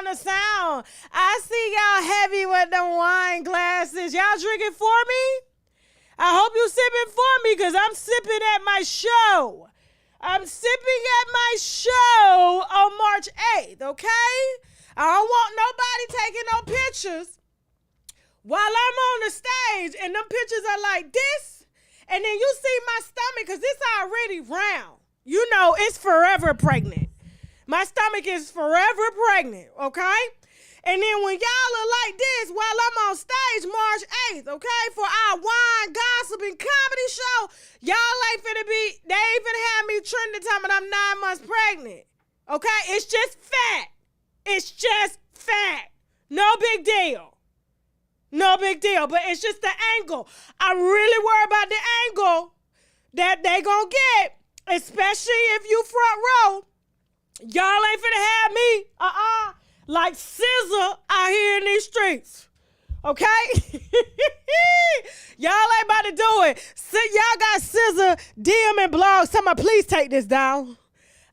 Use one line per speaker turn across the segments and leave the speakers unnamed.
on the sound. I see y'all heavy with them wine glasses. Y'all drinking for me? I hope you sipping for me because I'm sipping at my show. I'm sipping at my show on March 8th, okay? I don't want nobody taking no pictures while I'm on the stage and them pictures are like this. And then you see my stomach because it's already round. You know, it's forever pregnant. My stomach is forever pregnant, okay? And then when y'all are like this while I'm on stage March 8th, okay, for our wine, gossip, and comedy show, y'all ain't finna be, they ain't finna have me trending time and I'm 9 months pregnant, okay? It's just fat. It's just fat. No big deal. No big deal, but it's just the angle. I'm really worried about the angle that they gonna get, especially if you front row. Y'all ain't finna have me, like SZA out here in these streets, okay? Y'all ain't about to do it. Y'all got SZA DM and blogs talking about, please take this down.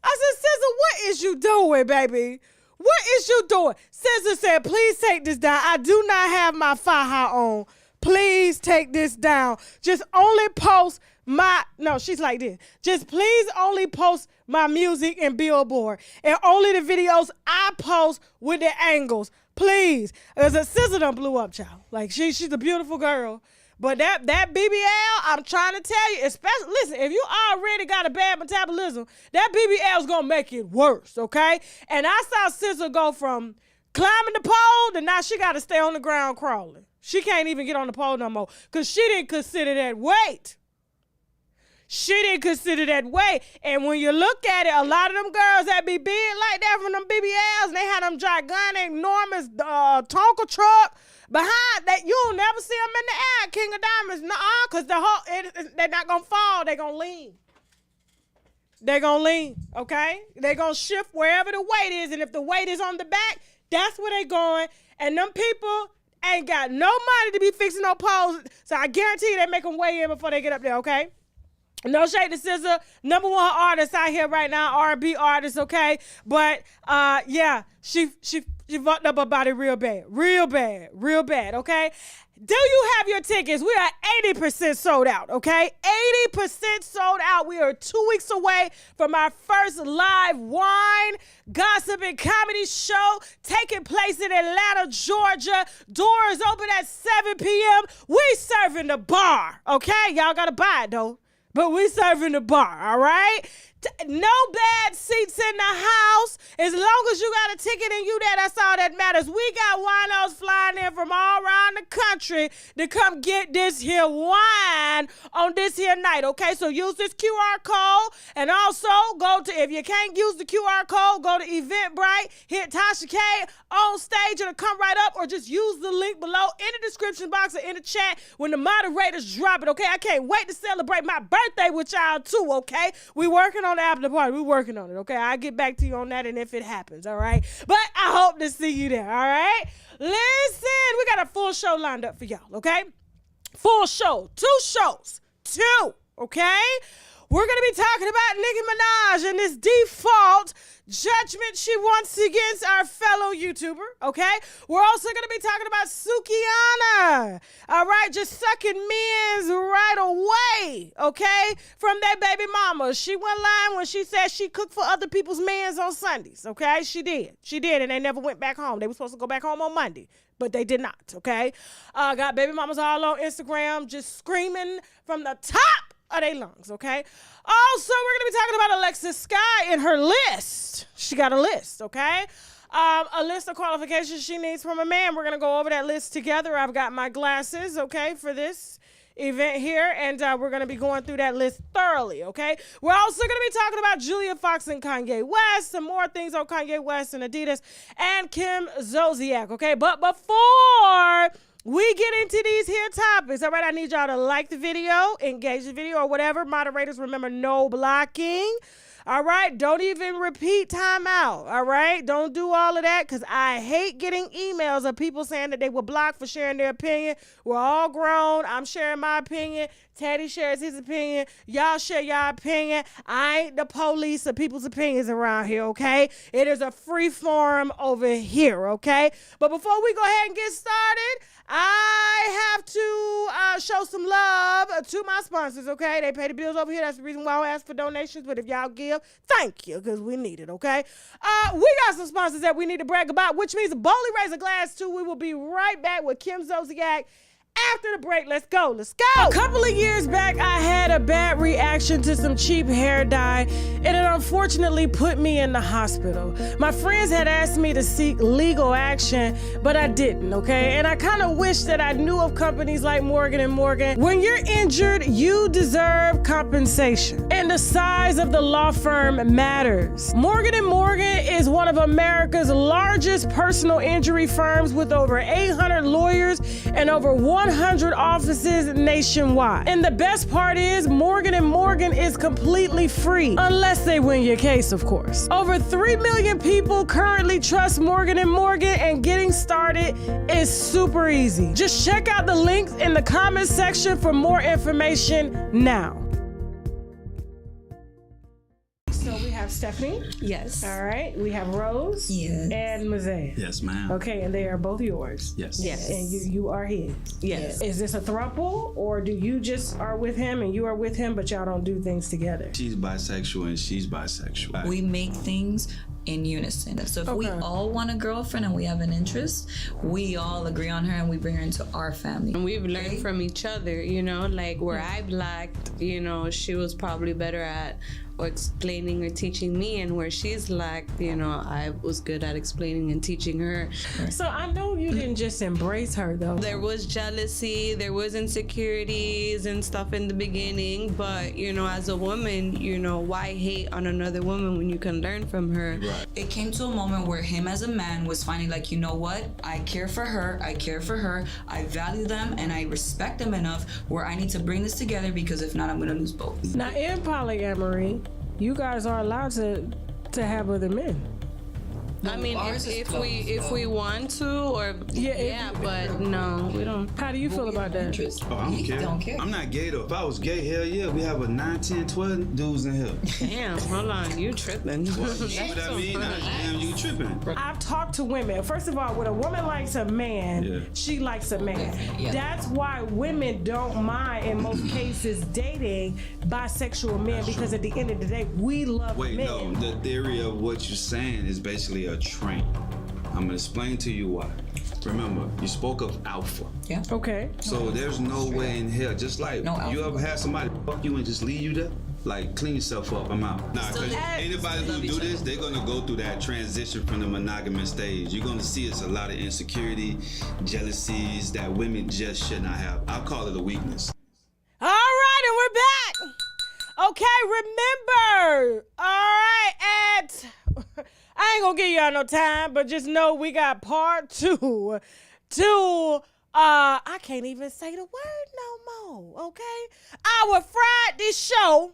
I said, SZA, what is you doing, baby? What is you doing? SZA said, please take this down. I do not have my faja on. Please take this down. Just only post she's like this. Just please only post my music and Billboard. And only the videos I post with the angles. Please. There's a SZA done blew up, child. Like, she's a beautiful girl. But that BBL, I'm trying to tell you, especially, listen, if you already got a bad metabolism, that BBL is going to make it worse, okay? And I saw SZA go from climbing the pole to now she got to stay on the ground crawling. She can't even get on the pole no more because she didn't consider that weight. She didn't consider that weight. And when you look at it, a lot of them girls that be big like that from them BBLs, and they had them gigantic, enormous Tonka truck behind that. You'll never see them in the air, King of Diamonds. Nuh-uh, because they're not going to fall. They're going to lean. They're going to lean, okay? They're going to shift wherever the weight is. And if the weight is on the back, that's where they're going. And them people ain't got no money to be fixing no poles. So I guarantee you they make them weigh in before they get up there, okay? No shade to SZA, number one artist out here right now, R&B artist, okay? But yeah, she fucked up her body real bad, okay? Do you have your tickets? We are 80% sold out, okay? 80% sold out. We are 2 weeks away from our first live wine, gossip, and comedy show taking place in Atlanta, Georgia. Doors open at 7 p.m. We serving the bar, okay? Y'all got to buy it, though. But we serving the bar, all right? No bad seats in the house. As long as you got a ticket and you there, that's all that matters. We got winos flying in from all around the country to come get this here wine on this here night, okay? So use this QR code and also go to, if you can't use the QR code, go to Eventbrite, hit TashaK on stage, it'll come right up, or just use the link below in the description box or in the chat when the moderators drop it, okay? I can't wait to celebrate my birthday with y'all too, okay? We working on the after party. We're working on it, okay? I'll get back to you on that and if it happens, all right? But I hope to see you there, all right? Listen, we got a full show lined up for y'all, okay? Full show. 2 shows. 2, okay? We're going to be talking about Nicki Minaj and this default judgment she wants against our fellow YouTuber, okay? We're also going to be talking about Sukiana, all right? Just sucking men's right away, okay? From that baby mama. She went lying when she said she cooked for other people's mans on Sundays, okay? She did, and they never went back home. They were supposed to go back home on Monday, but they did not, okay? Got baby mamas all on Instagram just screaming from the top of their lungs, okay? Also, we're going to be talking about Alexis Skyy and her list. She got a list, okay? A list of qualifications she needs from a man. We're going to go over that list together. I've got my glasses, okay, for this event here, and we're going to be going through that list thoroughly, okay? We're also going to be talking about Julia Fox and Kanye West, some more things on Kanye West and Adidas, and Kim Zolciak, okay? But before we get into these here topics, all right, I need y'all to like the video, engage the video, or whatever. Moderators, remember, no blocking. All right? Don't even repeat timeout. All right? Don't do all of that because I hate getting emails of people saying that they were blocked for sharing their opinion. We're all grown. I'm sharing my opinion. Teddy shares his opinion. Y'all share your opinion. I ain't the police of people's opinions around here, okay? It is a free forum over here, okay? But before we go ahead and get started, I have to show some love to my sponsors, okay? They pay the bills over here. That's the reason why I ask for donations. But if y'all give, thank you, because we need it, okay? We got some sponsors that we need to brag about, which means boldly raise a glass to. We will be right back with Kim Zolciak after the break. Let's go. Let's go. A couple of years back, I had a bad reaction to some cheap hair dye, and it unfortunately put me in the hospital. My friends had asked me to seek legal action, but I didn't, okay? And I kind of wish that I knew of companies like Morgan & Morgan. When you're injured, you deserve compensation, and the size of the law firm matters. Morgan & Morgan is one of America's largest personal injury firms with over 800 lawyers and over 100 offices nationwide. And the best part is Morgan & Morgan is completely free, unless they win your case, of course. Over 3 million people currently trust Morgan & Morgan, and getting started is super easy. Just check out the links in the comments section for more information now. So we have Stephanie.
Yes.
All right. We have Rose.
Yes.
And Mazay.
Yes, ma'am.
Okay, and they are both yours.
Yes.
Yes.
And you are his.
Yes.
Is this a throuple, or do you just are with him and you are with him, but y'all don't do things together?
She's bisexual and she's bisexual.
We make things in unison. So if we all want a girlfriend and we have an interest, we all agree on her and we bring her into our family.
And we've learned from each other, you know, like where I've lacked, you know, she was probably better at or explaining or teaching me, and where she's lacked, you know, I was good at explaining and teaching her.
So I know you didn't just embrace her though.
There was jealousy, there was insecurities and stuff in the beginning, but you know, as a woman, you know, why hate on another woman when you can learn from her?
Right.
It came to a moment where him as a man was finally like, you know what? I care for her, I value them, and I respect them enough where I need to bring this together, because if not, I'm gonna lose both.
Now in polyamory, you guys are allowed to have other men.
I mean, if we want to, or but no, we don't.
How do you feel about that?
Oh, I don't care. I'm not gay though. If I was gay, hell yeah, we have a 9, 10, 12 dudes in here.
Damn, hold on, you tripping?
What? You know what I mean? Damn, you tripping.
I've talked to women. First of all, when a woman likes a man, she likes a man.
Yeah.
That's why women don't mind, in most cases, dating bisexual men, because at the end of the day, we love men.
Wait, no, the theory of what you're saying is basically a train. I'm gonna explain to you why. Remember, you spoke of alpha.
Yeah.
Okay.
So there's no way in hell, just like
No alpha.
you ever had somebody fuck you and just leave you there? Like, clean yourself up, I'm out. Nah,
Still
cause
love
anybody who
each
do
other.
this, they're gonna go through that transition from the monogamous stage. You're gonna see it's a lot of insecurity, jealousies that women just should not have. I call it a weakness.
All right, and we're back. Okay, remember. All right, I ain't gonna give y'all no time, but just know we got part 2 to I can't even say the word no more, okay? Our Friday show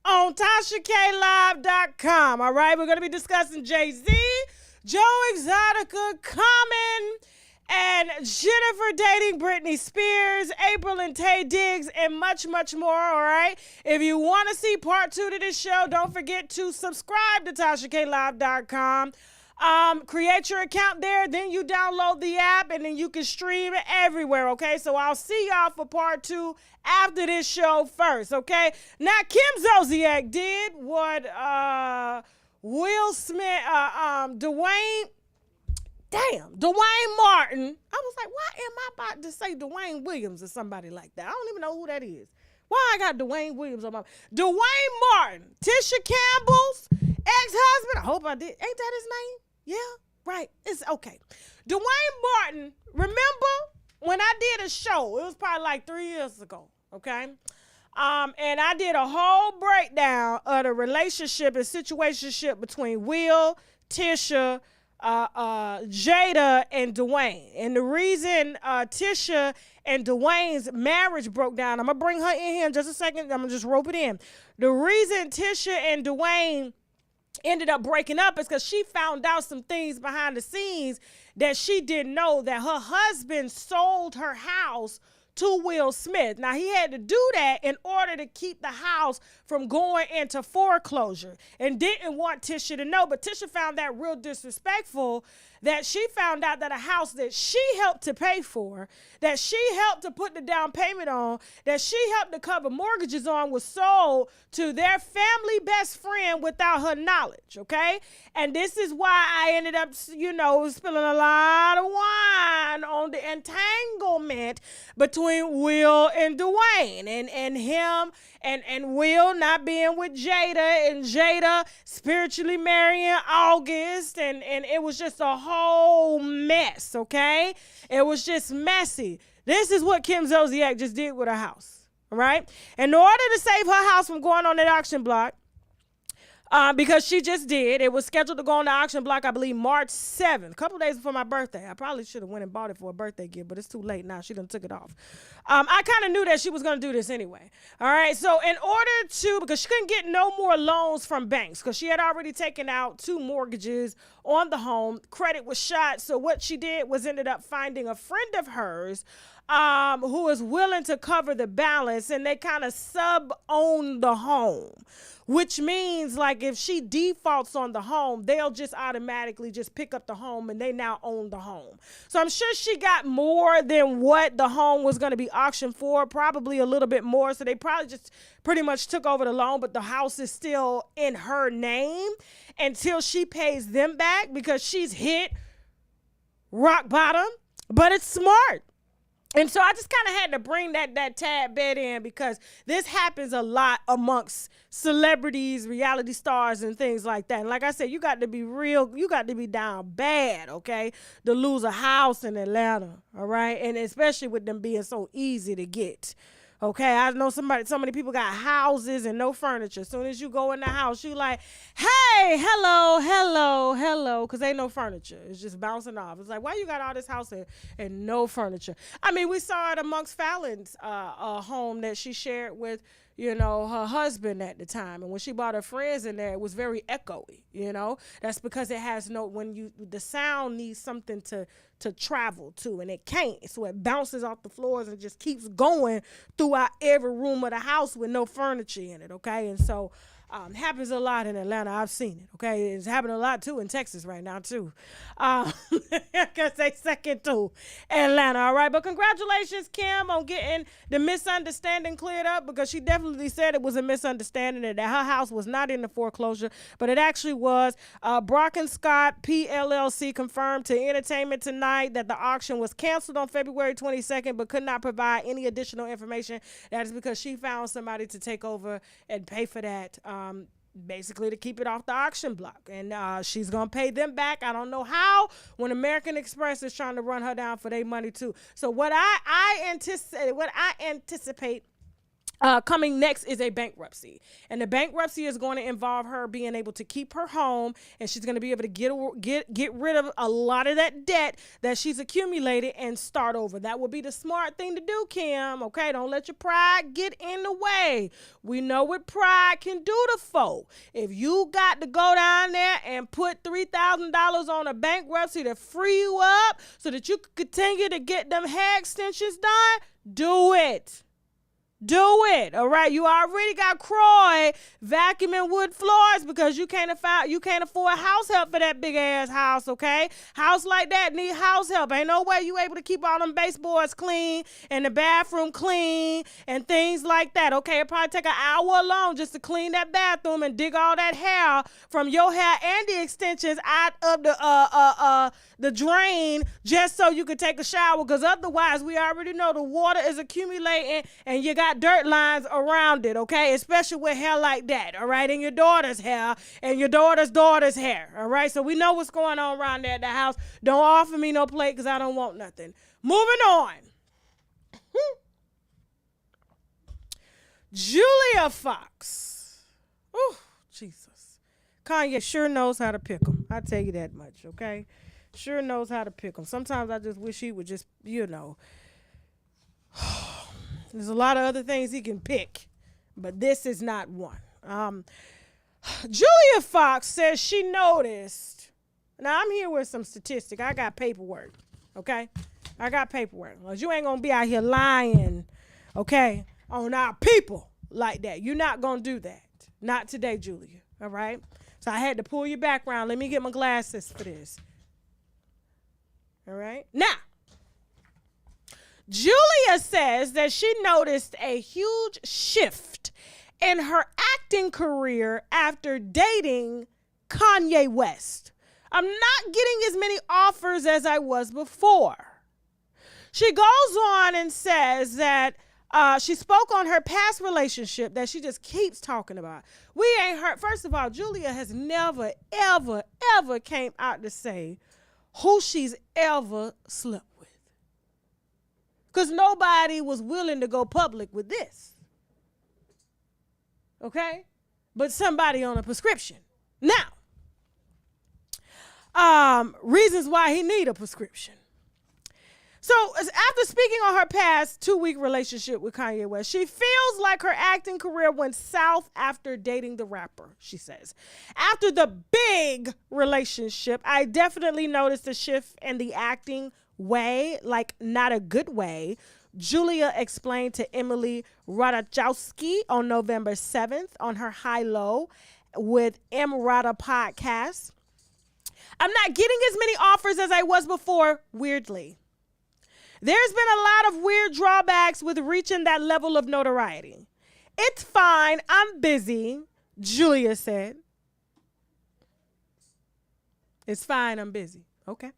on TashaKLive.com. All right, we're gonna be discussing Jay-Z, Joe Exotica, Common, and Jennifer dating Britney Spears, April and Tay Diggs, and much, much more, all right? If you want to see part 2 to this show, don't forget to subscribe to TashaKLive.com. Create your account there, then you download the app, and then you can stream it everywhere, okay? So I'll see y'all for part 2 after this show first, okay? Now, Kim Zolciak did what Will Smith, Dwayne Martin. I was like, why am I about to say Dwayne Williams or somebody like that? I don't even know who that is. Why I got Dwayne Williams on my... Dwayne Martin, Tisha Campbell's ex-husband. I hope I did. Ain't that his name? Yeah, right. It's okay. Dwayne Martin, remember when I did a show? It was probably like 3 years ago, okay? And I did a whole breakdown of the relationship and situationship between Will, Tisha, Jada and Dwayne. And the reason Tisha and Dwayne's marriage broke down, I'm going to bring her in here in just a second. I'm going to just rope it in. The reason Tisha and Dwayne ended up breaking up is because she found out some things behind the scenes that she didn't know, that her husband sold her house to Will Smith. Now, he had to do that in order to keep the house from going into foreclosure and didn't want Tisha to know. But Tisha found that real disrespectful, that she found out that a house that she helped to pay for, that she helped to put the down payment on, that she helped to cover mortgages on, was sold to their family best friend without her knowledge, okay? And this is why I ended up, spilling a lot of wine on the entanglement between Will and Dwayne, and him and Will not being with Jada, and Jada spiritually marrying August, and it was just a whole mess, okay? It was just messy. This is what Kim Zolciak just did with her house, all right? In order to save her house from going on that auction block, because she just did. It was scheduled to go on the auction block, I believe, March 7th, a couple days before my birthday. I probably should have went and bought it for a birthday gift, but it's too late now. She done took it off. I kind of knew that she was going to do this anyway. All right, so in order to, because she couldn't get no more loans from banks, because she had already taken out 2 mortgages on the home. Credit was shot, so what she did was ended up finding a friend of hers who was willing to cover the balance, and they kind of sub-own the home. Which means, like, if she defaults on the home, they'll just automatically just pick up the home and they now own the home. So I'm sure she got more than what the home was going to be auctioned for, probably a little bit more. So they probably just pretty much took over the loan, but the house is still in her name until she pays them back, because she's hit rock bottom. But it's smart. And so I just kind of had to bring that tad bit in, because this happens a lot amongst celebrities, reality stars, and things like that. And like I said, you got to be real. You got to be down bad, okay, to lose a house in Atlanta, all right? And especially with them being so easy to get. Okay, I know so many people got houses and no furniture. As soon as you go in the house, you like, hey, hello, because ain't no furniture. It's just bouncing off. It's like, why you got all this house and no furniture? I mean, we saw it amongst Fallon's home that she shared with, her husband at the time. And when she brought her friends in there, it was very echoey, That's because it has the sound needs something to travel to, and it can't. So it bounces off the floors and just keeps going throughout every room of the house with no furniture in it, okay? And so happens a lot in Atlanta. I've seen it, okay? It's happening a lot, too, in Texas right now, too. I guess they second to Atlanta, all right? But congratulations, Kim, on getting the misunderstanding cleared up, because she definitely said it was a misunderstanding and that her house was not in the foreclosure, but it actually was. Brock and Scott, PLLC, confirmed to Entertainment Tonight that the auction was canceled on February 22nd, but could not provide any additional information. That is because she found somebody to take over and pay for that, basically to keep it off the auction block. And she's going to pay them back. I don't know how, when American Express is trying to run her down for their money too. So what I anticipate coming next is a bankruptcy, and the bankruptcy is going to involve her being able to keep her home, and she's going to be able to get rid of a lot of that debt that she's accumulated and start over. That would be the smart thing to do, Kim. Okay, don't let your pride get in the way. We know what pride can do to folk. If you got to go down there and put $3,000 on a bankruptcy to free you up so that you can continue to get them hair extensions done, do it. Do it, all right? You already got Croy vacuuming wood floors because you can't afford house help for that big ass house, okay? House like that need house help. Ain't no way you able to keep all them baseboards clean and the bathroom clean and things like that, okay? It probably take an hour alone just to clean that bathroom and dig all that hair from your hair and the extensions out of the drain just so you could take a shower, because otherwise we already know the water is accumulating and you got dirt lines around it, okay? Especially with hair like that, all right? And your daughter's hair and your daughter's hair, all right? So we know what's going on around there at the house. Don't offer me no plate because I don't want nothing. Moving on. Julia Fox. Oh, Jesus. Kanye sure knows how to pick them. I tell you that much, okay? Sure knows how to pick them. Sometimes I just wish he would just, there's a lot of other things he can pick, but this is not one. Julia Fox says she noticed. Now, I'm here with some statistics. I got paperwork, okay? I got paperwork. Well, you ain't going to be out here lying, okay, on our people like that. You're not going to do that. Not today, Julia, all right? So I had to pull your background. Let me get my glasses for this. All right? Now, Julia says that she noticed a huge shift in her acting career after dating Kanye West. I'm not getting as many offers as I was before. She goes on and says that she spoke on her past relationship that she just keeps talking about. We ain't heard. First of all, Julia has never, ever, ever came out to say who she's ever slept with. Because nobody was willing to go public with this. Okay? But somebody on a prescription. Now, reasons why he need a prescription. So after speaking on her past 2-week relationship with Kanye West, she feels like her acting career went south after dating the rapper, she says. After the big relationship, I definitely noticed a shift in the acting way, like not a good way. Julia explained to Emily Ratajkowski on November 7th on her High Low with M. Rada podcast. I'm not getting as many offers as I was before, weirdly. There's been a lot of weird drawbacks with reaching that level of notoriety. It's fine. I'm busy, Julia said. It's fine. I'm busy. Okay.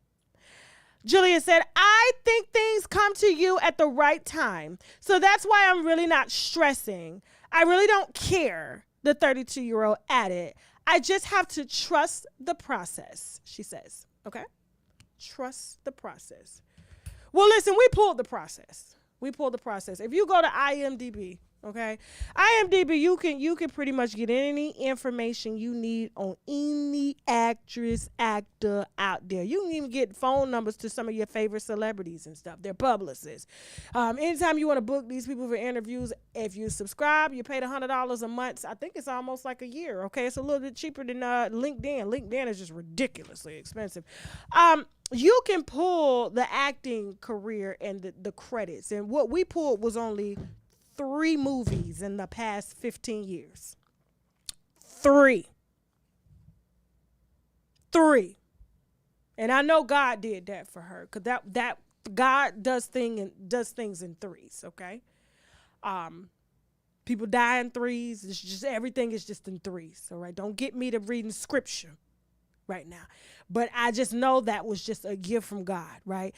Julia said, I think things come to you at the right time. So that's why I'm really not stressing. I really don't care, the 32-year-old added. I just have to trust the process, she says. Okay? Trust the process. Well, listen, we pulled the process. If you go to IMDb, okay, IMDb, you can pretty much get any information you need on any actress, actor out there. You can even get phone numbers to some of your favorite celebrities and stuff. They're publicists. Anytime you want to book these people for interviews, if you subscribe, you pay $100 a month. I think it's almost like a year. Okay, it's a little bit cheaper than LinkedIn. LinkedIn is just ridiculously expensive. You can pull the acting career and the credits. And what we pulled was only 3 movies in the past 15 years. 3. And I know God did that for her, because that God does things in threes, okay? People die in threes. It's just everything is just in threes. All right. Don't get me to reading scripture right now. But I just know that was just a gift from God, right?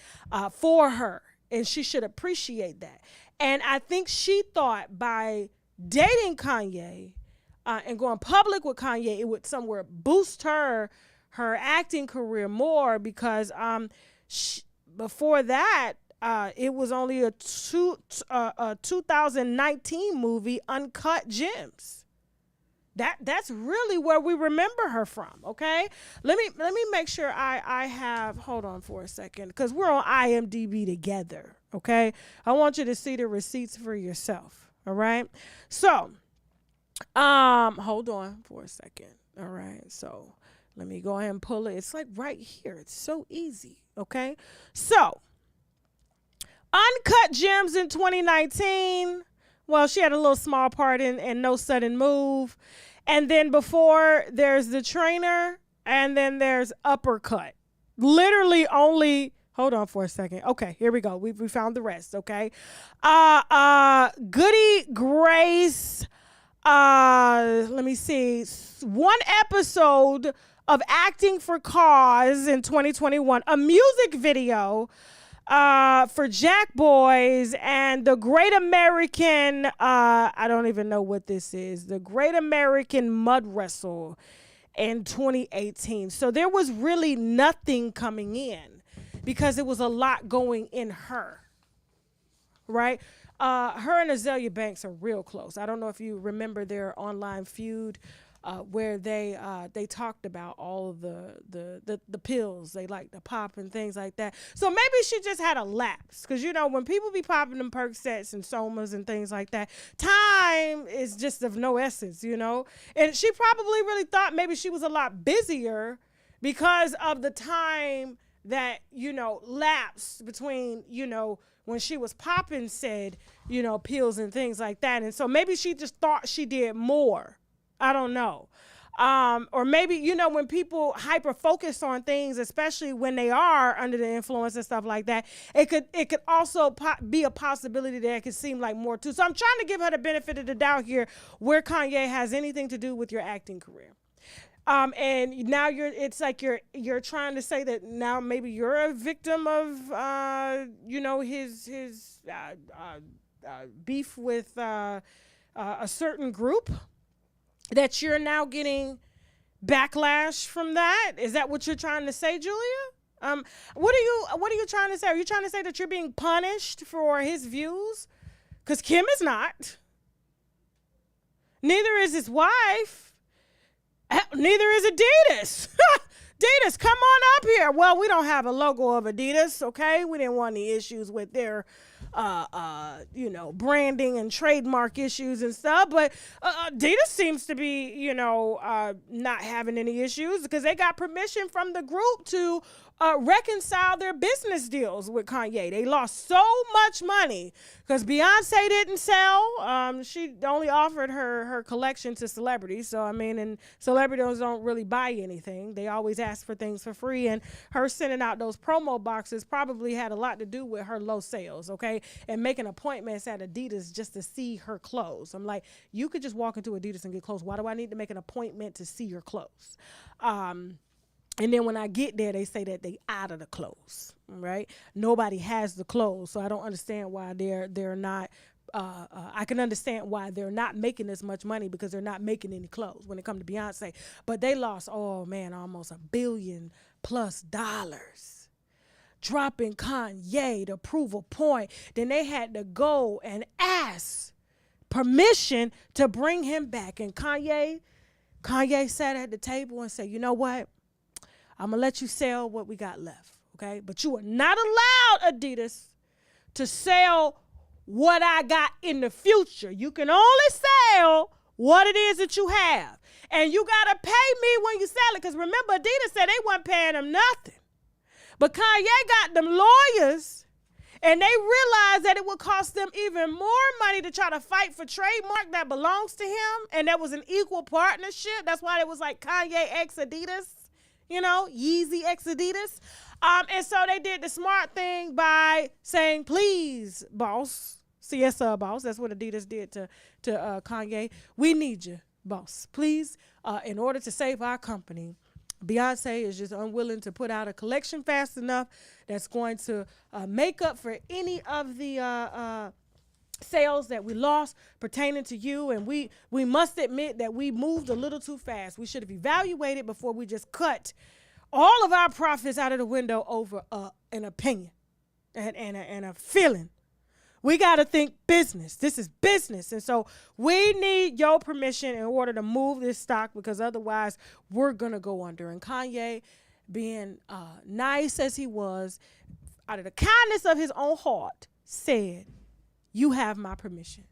For her. And she should appreciate that. And I think she thought by dating Kanye and going public with Kanye, it would somewhere boost her acting career more, because before that, it was only a 2019 movie, Uncut Gems. That's really where we remember her from, okay? Let me make sure I have, hold on for a second, because we're on IMDb together, okay? I want you to see the receipts for yourself, all right? So, hold on for a second, all right? So, let me go ahead and pull it. It's like right here. It's so easy, okay? So, Uncut Gems in 2019. Well, she had a little small part in No Sudden Move. And then before, there's The Trainer. And then there's Uppercut. Literally only, hold on for a second. Okay, here we go. We found the rest, okay? Goody Grace. Let me see. 1 episode of Acting for Cause in 2021. A music video for Jack Boys, and the Great American, I don't even know what this is, the Great American Mud Wrestle in 2018. So there was really nothing coming in, because it was a lot going in her, right? Her and Azalea Banks are real close. I don't know if you remember their online feud. where they talked about all of the pills they like to pop and things like that. So maybe she just had a lapse, because you know when people be popping them Percocets and Somas and things like that, time is just of no essence, you know. And she probably really thought maybe she was a lot busier because of the time that, you know, lapsed between, you know, when she was popping said, you know, pills and things like that. And so maybe she just thought she did more. I don't know. Or maybe, you know, when people hyper focus on things, especially when they are under the influence and stuff like that, it could also be a possibility that it could seem like more too. So I'm trying to give her the benefit of the doubt here, where Kanye has anything to do with your acting career. And now it's like you're trying to say that now maybe you're a victim of, you know, his beef with a certain group, that you're now getting backlash from that. Is that what you're trying to say, Julia? What are you trying to say? Are you trying to say that you're being punished for his views? Because Kim is not. Neither is his wife. Neither is Adidas. Adidas, come on up here. Well, we don't have a logo of Adidas, okay? We didn't want any issues with their, you know, branding and trademark issues and stuff. But Adidas seems to be, you know, not having any issues, because they got permission from the group to reconcile their business deals with Kanye. They lost so much money because Beyonce didn't sell. She only offered her collection to celebrities. So, I mean, and celebrities don't really buy anything. They always ask for things for free. And her sending out those promo boxes probably had a lot to do with her low sales, okay? And making appointments at Adidas just to see her clothes. I'm like, you could just walk into Adidas and get clothes. Why do I need to make an appointment to see your clothes? And then when I get there, they say that they out of the clothes, right? Nobody has the clothes, so I don't understand why they're not. I can understand why they're not making as much money, because they're not making any clothes when it comes to Beyonce. But they lost, oh man, almost $1 billion+ dropping Kanye to prove a point. Then they had to go and ask permission to bring him back, and Kanye sat at the table and said, you know what? I'm going to let you sell what we got left, okay? But you are not allowed, Adidas, to sell what I got in the future. You can only sell what it is that you have. And you got to pay me when you sell it, because remember, Adidas said they wasn't paying them nothing. But Kanye got them lawyers, and they realized that it would cost them even more money to try to fight for trademark that belongs to him, and that was an equal partnership. That's why it was like Kanye x Adidas. You know, Yeezy x Adidas. And so they did the smart thing by saying, please, boss. Yes, boss. That's what Adidas did to Kanye. We need you, boss. Please, in order to save our company, Beyonce is just unwilling to put out a collection fast enough that's going to make up for any of the sales that we lost pertaining to you, and we must admit that we moved a little too fast. We should have evaluated before we just cut all of our profits out of the window over an opinion and a feeling. We got to think business. This is business, and so we need your permission in order to move this stock, because otherwise we're gonna go under. And Kanye, being nice as he was, out of the kindness of his own heart, said, you have my permission.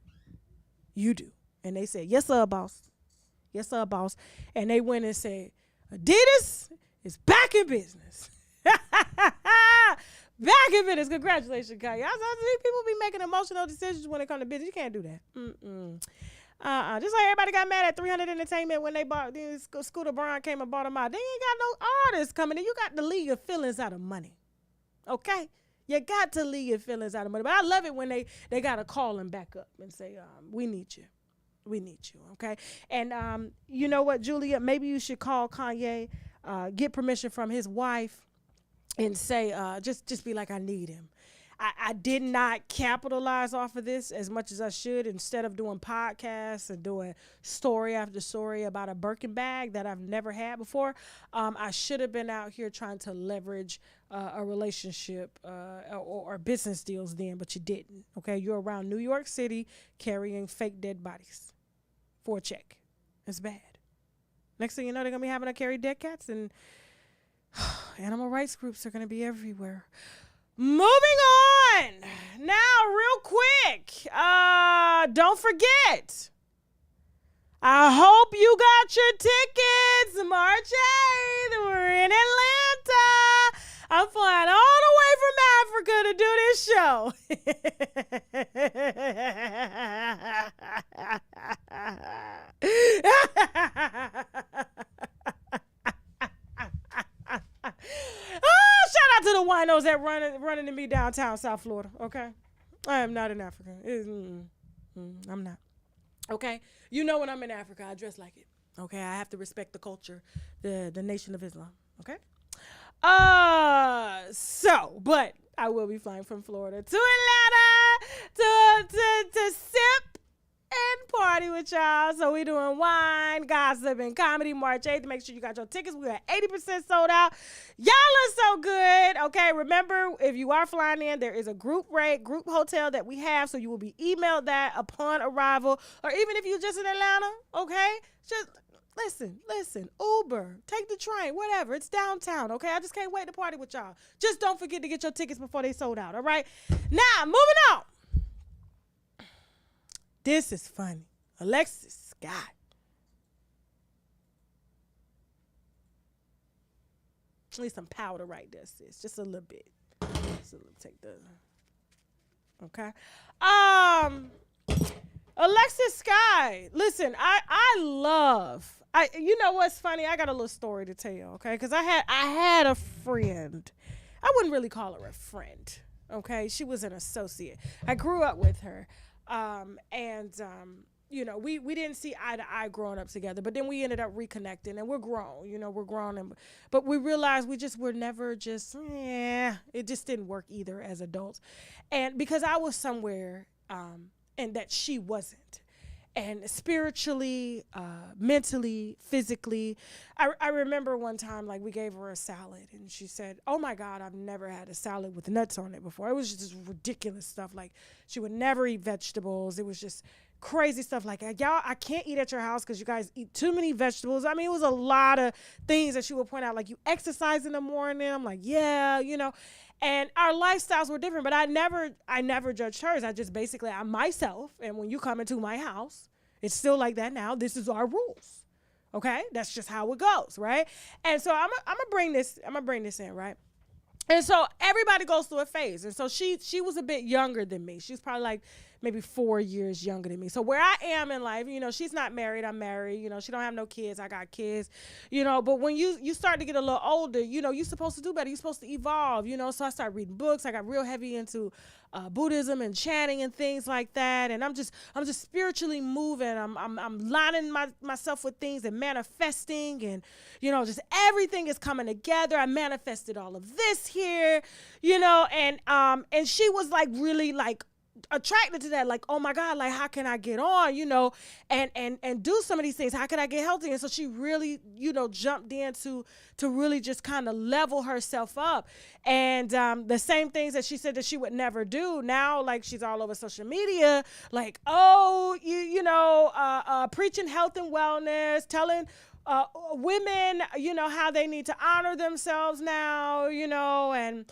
You do. And they said, yes, sir, boss. Yes, sir, boss. And they went and said, Adidas is back in business. Back in business. Congratulations, Kanye. People be making emotional decisions when it comes to business. You can't do that. Just like everybody got mad at 300 Entertainment when they bought, Scooter Braun came and bought them out. They ain't got no artists coming in. You got to leave your feelings out of money. Okay? You got to leave your feelings out of money. But I love it when they got to call him back up and say, we need you. We need you, okay? And you know what, Julia? Maybe you should call Kanye, get permission from his wife, and say, just be like, I need him. I did not capitalize off of this as much as I should. Instead of doing podcasts and doing story after story about a Birkin bag that I've never had before, I should have been out here trying to leverage a relationship or business deals then, but you didn't. Okay, you're around New York City carrying fake dead bodies for a check. It's bad. Next thing you know, they're going to be having to carry dead cats, and animal rights groups are going to be everywhere. Moving on. Now, real quick, don't forget, I hope you got your tickets. March 8th, we're in Atlanta. I'm flying all the way from Africa to do this show. Shout out to the winos that running to me downtown South Florida, okay? I am not in Africa. I'm not. Okay? You know when I'm in Africa, I dress like it. Okay? I have to respect the culture, the Nation of Islam. Okay? But I will be flying from Florida to Atlanta to sip and party with y'all. So we doing wine, gossip, and comedy March 8th. Make sure you got your tickets. We got 80% sold out. Y'all are so good. Okay, remember, if you are flying in, there is a group hotel that we have, so you will be emailed that upon arrival. Or even if you're just in Atlanta, okay, just listen, Uber, take the train, whatever. It's downtown, okay? I just can't wait to party with y'all. Just don't forget to get your tickets before they sold out, all right? Now, moving on. This is funny. Alexis Skyy. I need some powder right there, sis. Just a little bit. Take the... Okay. Alexis Skyy. Listen, you know what's funny? I got a little story to tell, okay? Because I had a friend. I wouldn't really call her a friend, okay? She was an associate. I grew up with her. You know, we didn't see eye to eye growing up together, but then we ended up reconnecting, and we're grown, but we realized we're never just, it just didn't work either as adults. And because I was somewhere, and that she wasn't. And spiritually, mentally, physically, I remember one time, like, we gave her a salad, and she said, "Oh my God, I've never had a salad with nuts on it before." It was just ridiculous stuff. Like, she would never eat vegetables. It was just crazy stuff. Like, y'all, I can't eat at your house because you guys eat too many vegetables. I mean, it was a lot of things that she would point out. Like, you exercise in the morning. I'm like, yeah, you know. And our lifestyles were different, but I never judged hers. I just basically, I'm myself. And when you come into my house, it's still like that now. This is our rules. Okay? That's just how it goes, right? And so I'm gonna bring this in, right? And so everybody goes through a phase. And so she was a bit younger than me. She's probably like maybe 4 years younger than me. So where I am in life, you know, she's not married. I'm married. You know, she don't have no kids. I got kids. You know, but when you start to get a little older, you know, you're supposed to do better. You're supposed to evolve, you know. So I started reading books. I got real heavy into Buddhism and chanting and things like that. And I'm just spiritually moving. I'm lining myself with things and manifesting, and, you know, just everything is coming together. I manifested all of this here, you know, and she was like really like attracted to that, like, oh my God, like, how can I get on, you know, and do some of these things? How can I get healthy? And so she really, you know, jumped in to really just kind of level herself up. And the same things that she said that she would never do, now, like, she's all over social media, like, oh, you know, preaching health and wellness, telling women, you know, how they need to honor themselves now, you know, and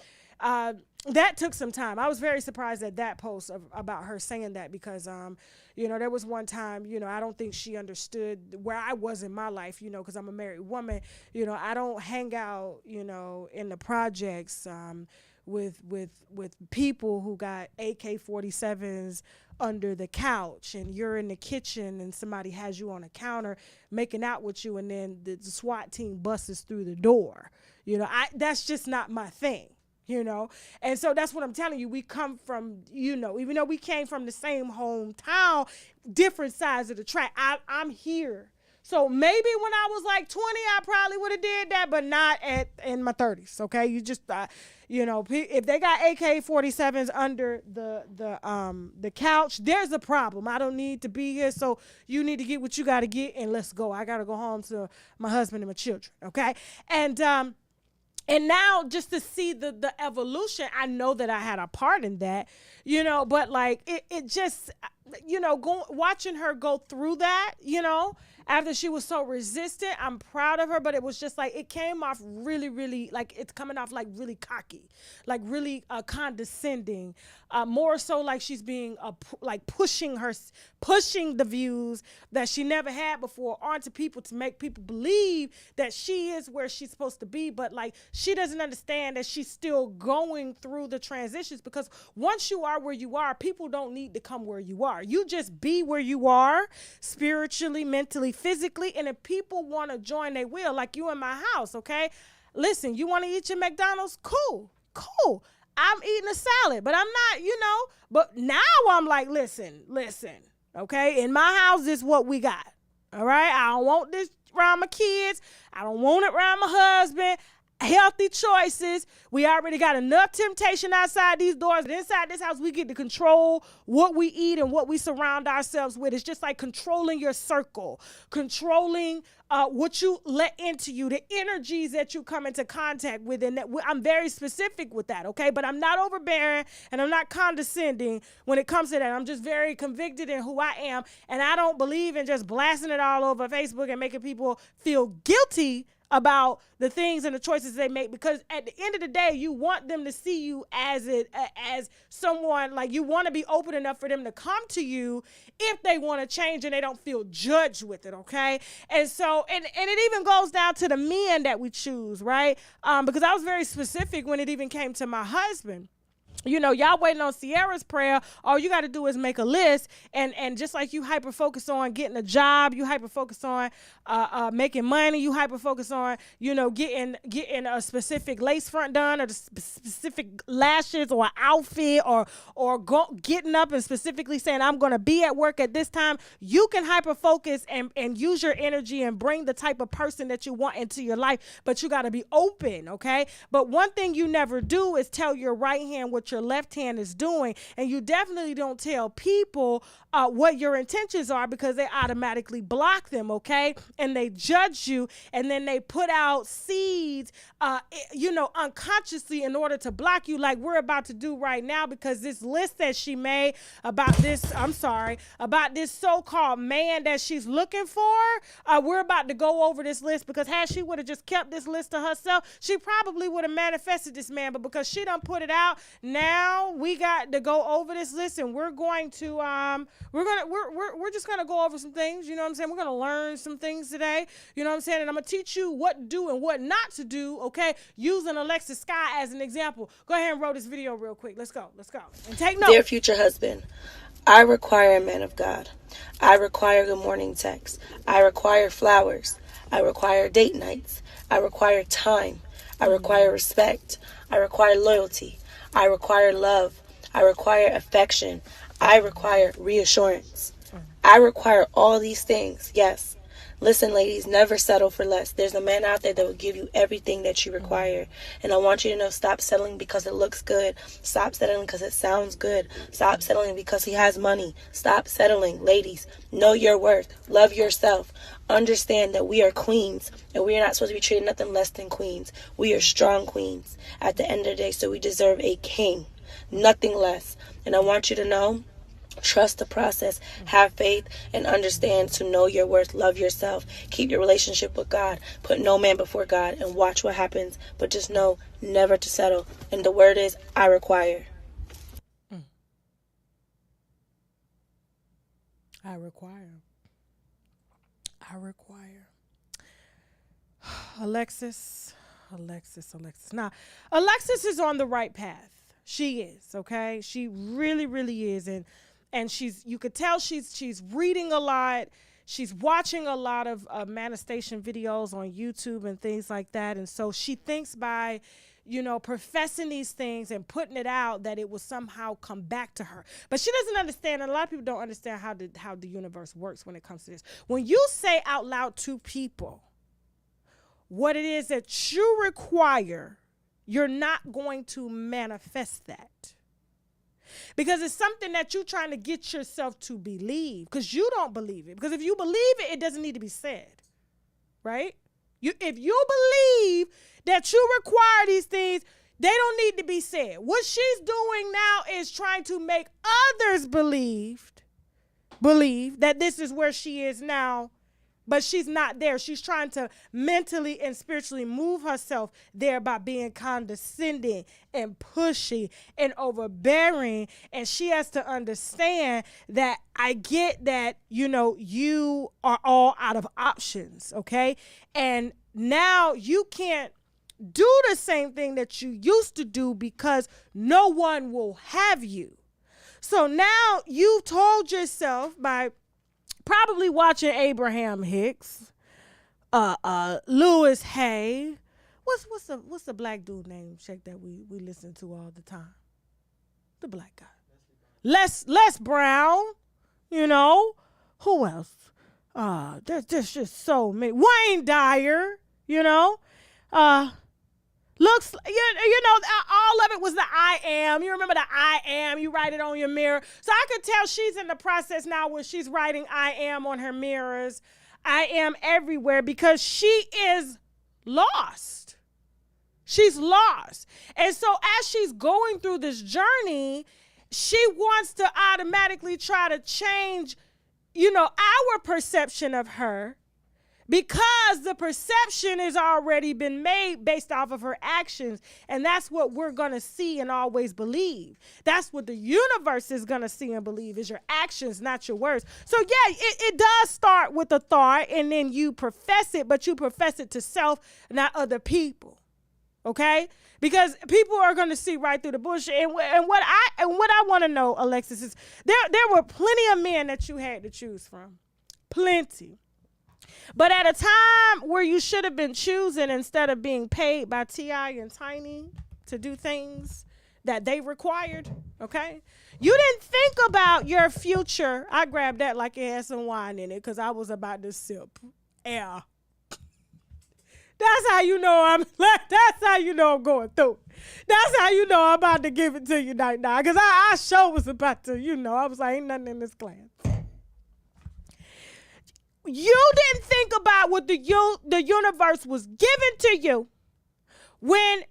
that took some time. I was very surprised at that post about her saying that, because, you know, there was one time, you know, I don't think she understood where I was in my life, you know, because I'm a married woman. You know, I don't hang out, you know, in the projects with people who got AK-47s under the couch, and you're in the kitchen and somebody has you on a counter making out with you, and then the SWAT team busts through the door. You know, that's just not my thing. You know, and so that's what I'm telling you. We come from, you know, even though we came from the same hometown, different sides of the track. I'm here. So maybe when I was like 20, I probably would have did that, but not in my 30s. Okay, you just, you know, if they got AK-47s under the couch, there's a problem. I don't need to be here, so you need to get what you got to get, and let's go. I got to go home to my husband and my children. Okay, and now just to see the evolution, I know that I had a part in that, you know, but like it just, you know, watching her go through that, you know, after she was so resistant. I'm proud of her, but it was just like, it came off really, really, like it's coming off like really cocky, like really condescending, more so like she's being like pushing the views that she never had before onto people to make people believe that she is where she's supposed to be. But like, she doesn't understand that she's still going through the transitions, because once you are where you are, people don't need to come where you are. You just be where you are, spiritually, mentally, physically, and if people want to join, they will. Like you in my house, okay? Listen, you want to eat your McDonald's? Cool. I'm eating a salad, but I'm not, but now I'm like, listen, okay? In my house, this is what we got, all right? I don't want this around my kids. I don't want it around my husband. Healthy choices. We already got enough temptation outside these doors. But inside this house, we get to control what we eat and what we surround ourselves with. It's just like controlling your circle, controlling what you let into you, the energies that you come into contact with. And I'm very specific with that, okay? But I'm not overbearing and I'm not condescending when it comes to that. I'm just very convicted in who I am. And I don't believe in just blasting it all over Facebook and making people feel guilty about the things and the choices they make, because at the end of the day, you want them to see you as someone, like you want to be open enough for them to come to you if they want to change and they don't feel judged with it, okay? And so, and it even goes down to the men that we choose, right? Because I was very specific when it even came to my husband. Y'all waiting on Sierra's prayer. All you got to do is make a list, and just like you hyper focus on getting a job, you hyper focus on making money, you hyper focus on getting a specific lace front done, or the specific lashes or outfit, or getting up and specifically saying I'm gonna be at work at this time. You can hyper focus and use your energy and bring the type of person that you want into your life, but you got to be open, okay? But one thing you never do is tell your right hand what your left hand is doing, and you definitely don't tell people what your intentions are, because they automatically block them, okay? And they judge you, and then they put out seeds unconsciously in order to block you, like we're about to do right now, because this list that she made about this so-called man that she's looking for, we're about to go over this list, because had she would have just kept this list to herself, she probably would have manifested this man. But because she done put it out, now we got to go over this list, and we're going to we're just gonna go over some things. You know what I'm saying? We're gonna learn some things today. You know what I'm saying? And I'm gonna teach you what to do and what not to do. Okay, using Alexis Skyy as an example. Go ahead and roll this video real quick. Let's go. And take notes.
Dear future husband, I require a man of God. I require good morning texts. I require flowers. I require date nights. I require time. I require respect. I require loyalty. I require love. I require affection. I require reassurance. I require all these things. Yes. Listen, ladies, never settle for less. There's a man out there that will give you everything that you require. And I want you to know, stop settling because it looks good. Stop settling because it sounds good. Stop settling because he has money. Stop settling. Ladies, know your worth. Love yourself. Understand that we are queens, and we are not supposed to be treated nothing less than queens. We are strong queens at the end of the day, so we deserve a king, nothing less. And I want you to know, trust the process, have faith, and understand to know your worth. Love yourself. Keep your relationship with God. Put no man before God, and watch what happens. But just know never to settle. And the word is, I require.
I require. Alexis. Now, Alexis is on the right path. She is, okay? She really, really is. And you could tell she's reading a lot. She's watching a lot of manifestation videos on YouTube and things like that. And so she thinks by, professing these things and putting it out that it will somehow come back to her. But she doesn't understand, and a lot of people don't understand how the universe works when it comes to this. When you say out loud to people what it is that you require, you're not going to manifest that. Because it's something that you're trying to get yourself to believe, because you don't believe it. Because if you believe it, it doesn't need to be said, right? If you believe that you require these things, they don't need to be said. What she's doing now is trying to make others believe that this is where she is now but she's not there. She's trying to mentally and spiritually move herself there by being condescending and pushy and overbearing. And she has to understand that I get that, you are all out of options, okay? And now you can't do the same thing that you used to do because no one will have you. So now you've told yourself by probably watching Abraham Hicks, Louis Hay. What's the black dude name, Shake, that we listen to all the time? The black guy. Les Brown, Who else? There's just so many. Wayne Dyer, looks, all of it was the I am. You remember the I am, you write it on your mirror. So I could tell she's in the process now where she's writing I am on her mirrors. I am everywhere because she is lost. She's lost. And so as she's going through this journey, she wants to automatically try to change, our perception of her, because the perception has already been made based off of her actions. And that's what we're going to see and always believe. That's what the universe is going to see and believe, is your actions, not your words. So yeah, it does start with a thought, and then you profess it, but you profess it to self, not other people. Okay? Because people are going to see right through the bullshit. And what I want to know, Alexis, is there were plenty of men that you had to choose from. Plenty. But at a time where you should have been choosing instead of being paid by T.I. and Tiny to do things that they required, okay? You didn't think about your future. I grabbed that like it had some wine in it because I was about to sip air. That's how you know that's how you know I'm going through. That's how you know I'm about to give it to you right now. Because I sure was about to, I was like, ain't nothing in this glass. You didn't think about what the universe was giving to you when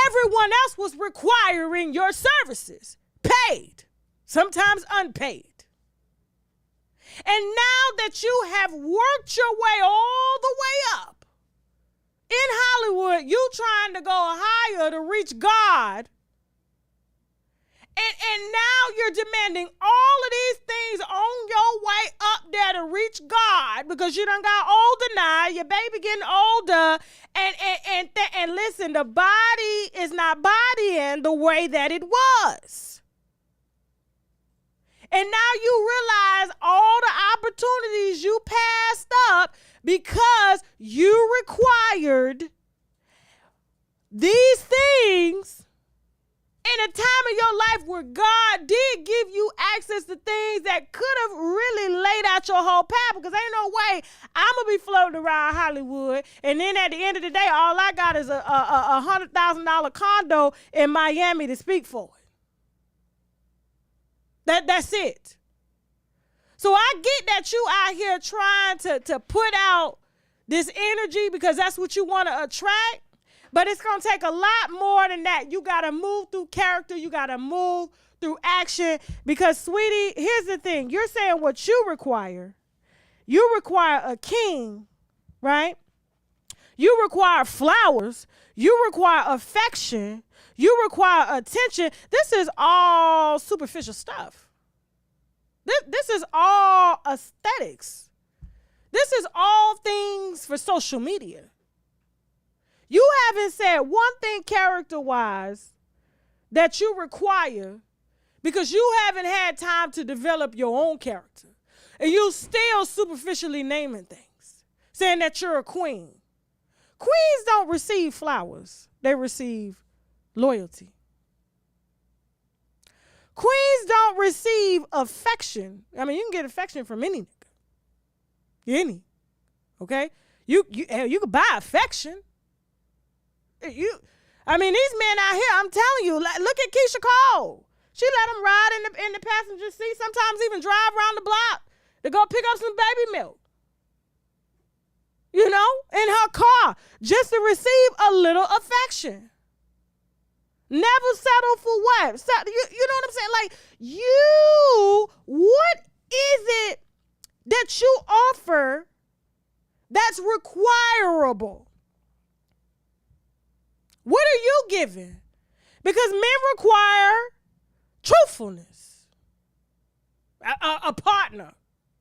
everyone else was requiring your services, paid, sometimes unpaid. And now that you have worked your way all the way up in Hollywood, you trying to go higher to reach God. And now you're demanding all of these things on your way up there to reach God because you done got older now. Your baby getting older. And listen, the body is not bodying the way that it was. And now you realize all the opportunities you passed up because you required these things in a time of your life where God did give you access to things that could have really laid out your whole path, because ain't no way I'm going to be floating around Hollywood and then at the end of the day, all I got is a $100,000 condo in Miami to speak for it. That's it. So I get that you out here trying to put out this energy because that's what you want to attract. But it's going to take a lot more than that. You got to move through character. You got to move through action. Because, sweetie, here's the thing. You're saying what you require. You require a king, right? You require flowers. You require affection. You require attention. This is all superficial stuff. This is all aesthetics. This is all things for social media. You haven't said one thing character-wise that you require because you haven't had time to develop your own character. And you still superficially naming things, saying that you're a queen. Queens don't receive flowers. They receive loyalty. Queens don't receive affection. I mean, you can get affection from any nigga. Any. Okay? You can buy affection. These men out here, I'm telling you, look at Keisha Cole. She let them ride in the passenger seat, sometimes even drive around the block to go pick up some baby milk. In her car, just to receive a little affection. Never settle for what? You know what I'm saying? Like, what is it that you offer That's requirable. What are you giving? Because men require truthfulness. A partner.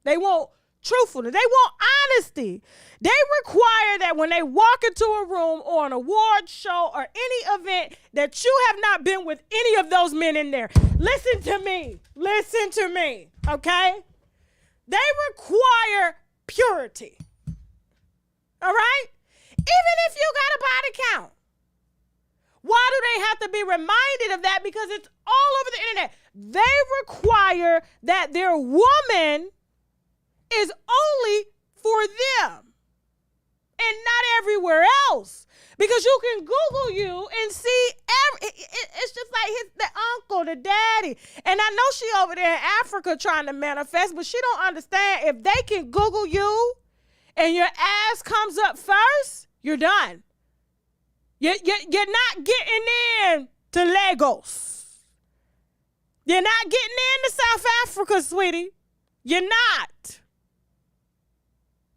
They want truthfulness. They want honesty. They require that when they walk into a room or an award show or any event that you have not been with any of those men in there. Listen to me. Listen to me. Okay? They require purity. All right? Even if you got a body count. Why do they have to be reminded of that? Because it's all over the internet. They require that their woman is only for them and not everywhere else. Because you can Google you and see it's just like the uncle, the daddy. And I know she over there in Africa trying to manifest, but she don't understand if they can Google you and your ass comes up first, you're done. You're not getting in to Lagos. You're not getting into South Africa, sweetie. You're not.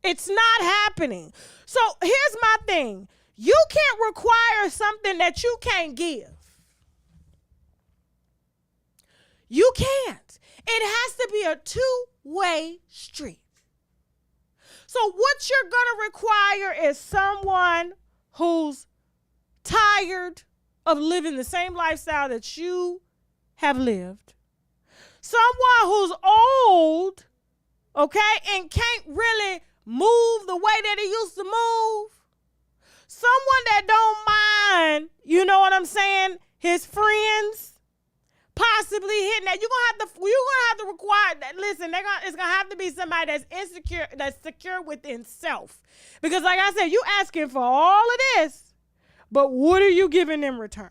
It's not happening. So here's my thing. You can't require something that you can't give. You can't. It has to be a two-way street. So what you're going to require is someone who's tired of living the same lifestyle that you have lived. Someone who's old, okay, and can't really move the way that he used to move. Someone that don't mind, you know what I'm saying, his friends possibly hitting that. You're gonna have to require that. Listen, it's gonna have to be somebody that's insecure, that's secure within self. Because like I said, you asking for all of this, but what are you giving in return?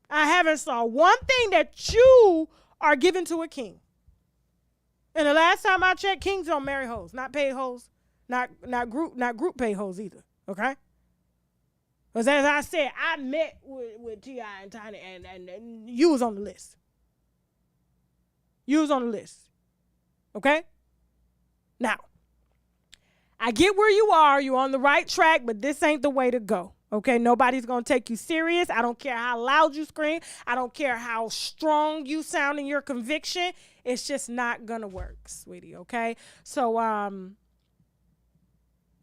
I haven't saw one thing that you are giving to a king. And the last time I checked, kings don't marry hoes, not paid hoes, not group paid hoes either. Okay? Because as I said, I met with T.I. and Tiny, and you was on the list. You was on the list. Okay? Now, I get where you are. You're on the right track, but this ain't the way to go. Okay? Nobody's going to take you serious. I don't care how loud you scream. I don't care how strong you sound in your conviction. It's just not going to work, sweetie. Okay? So,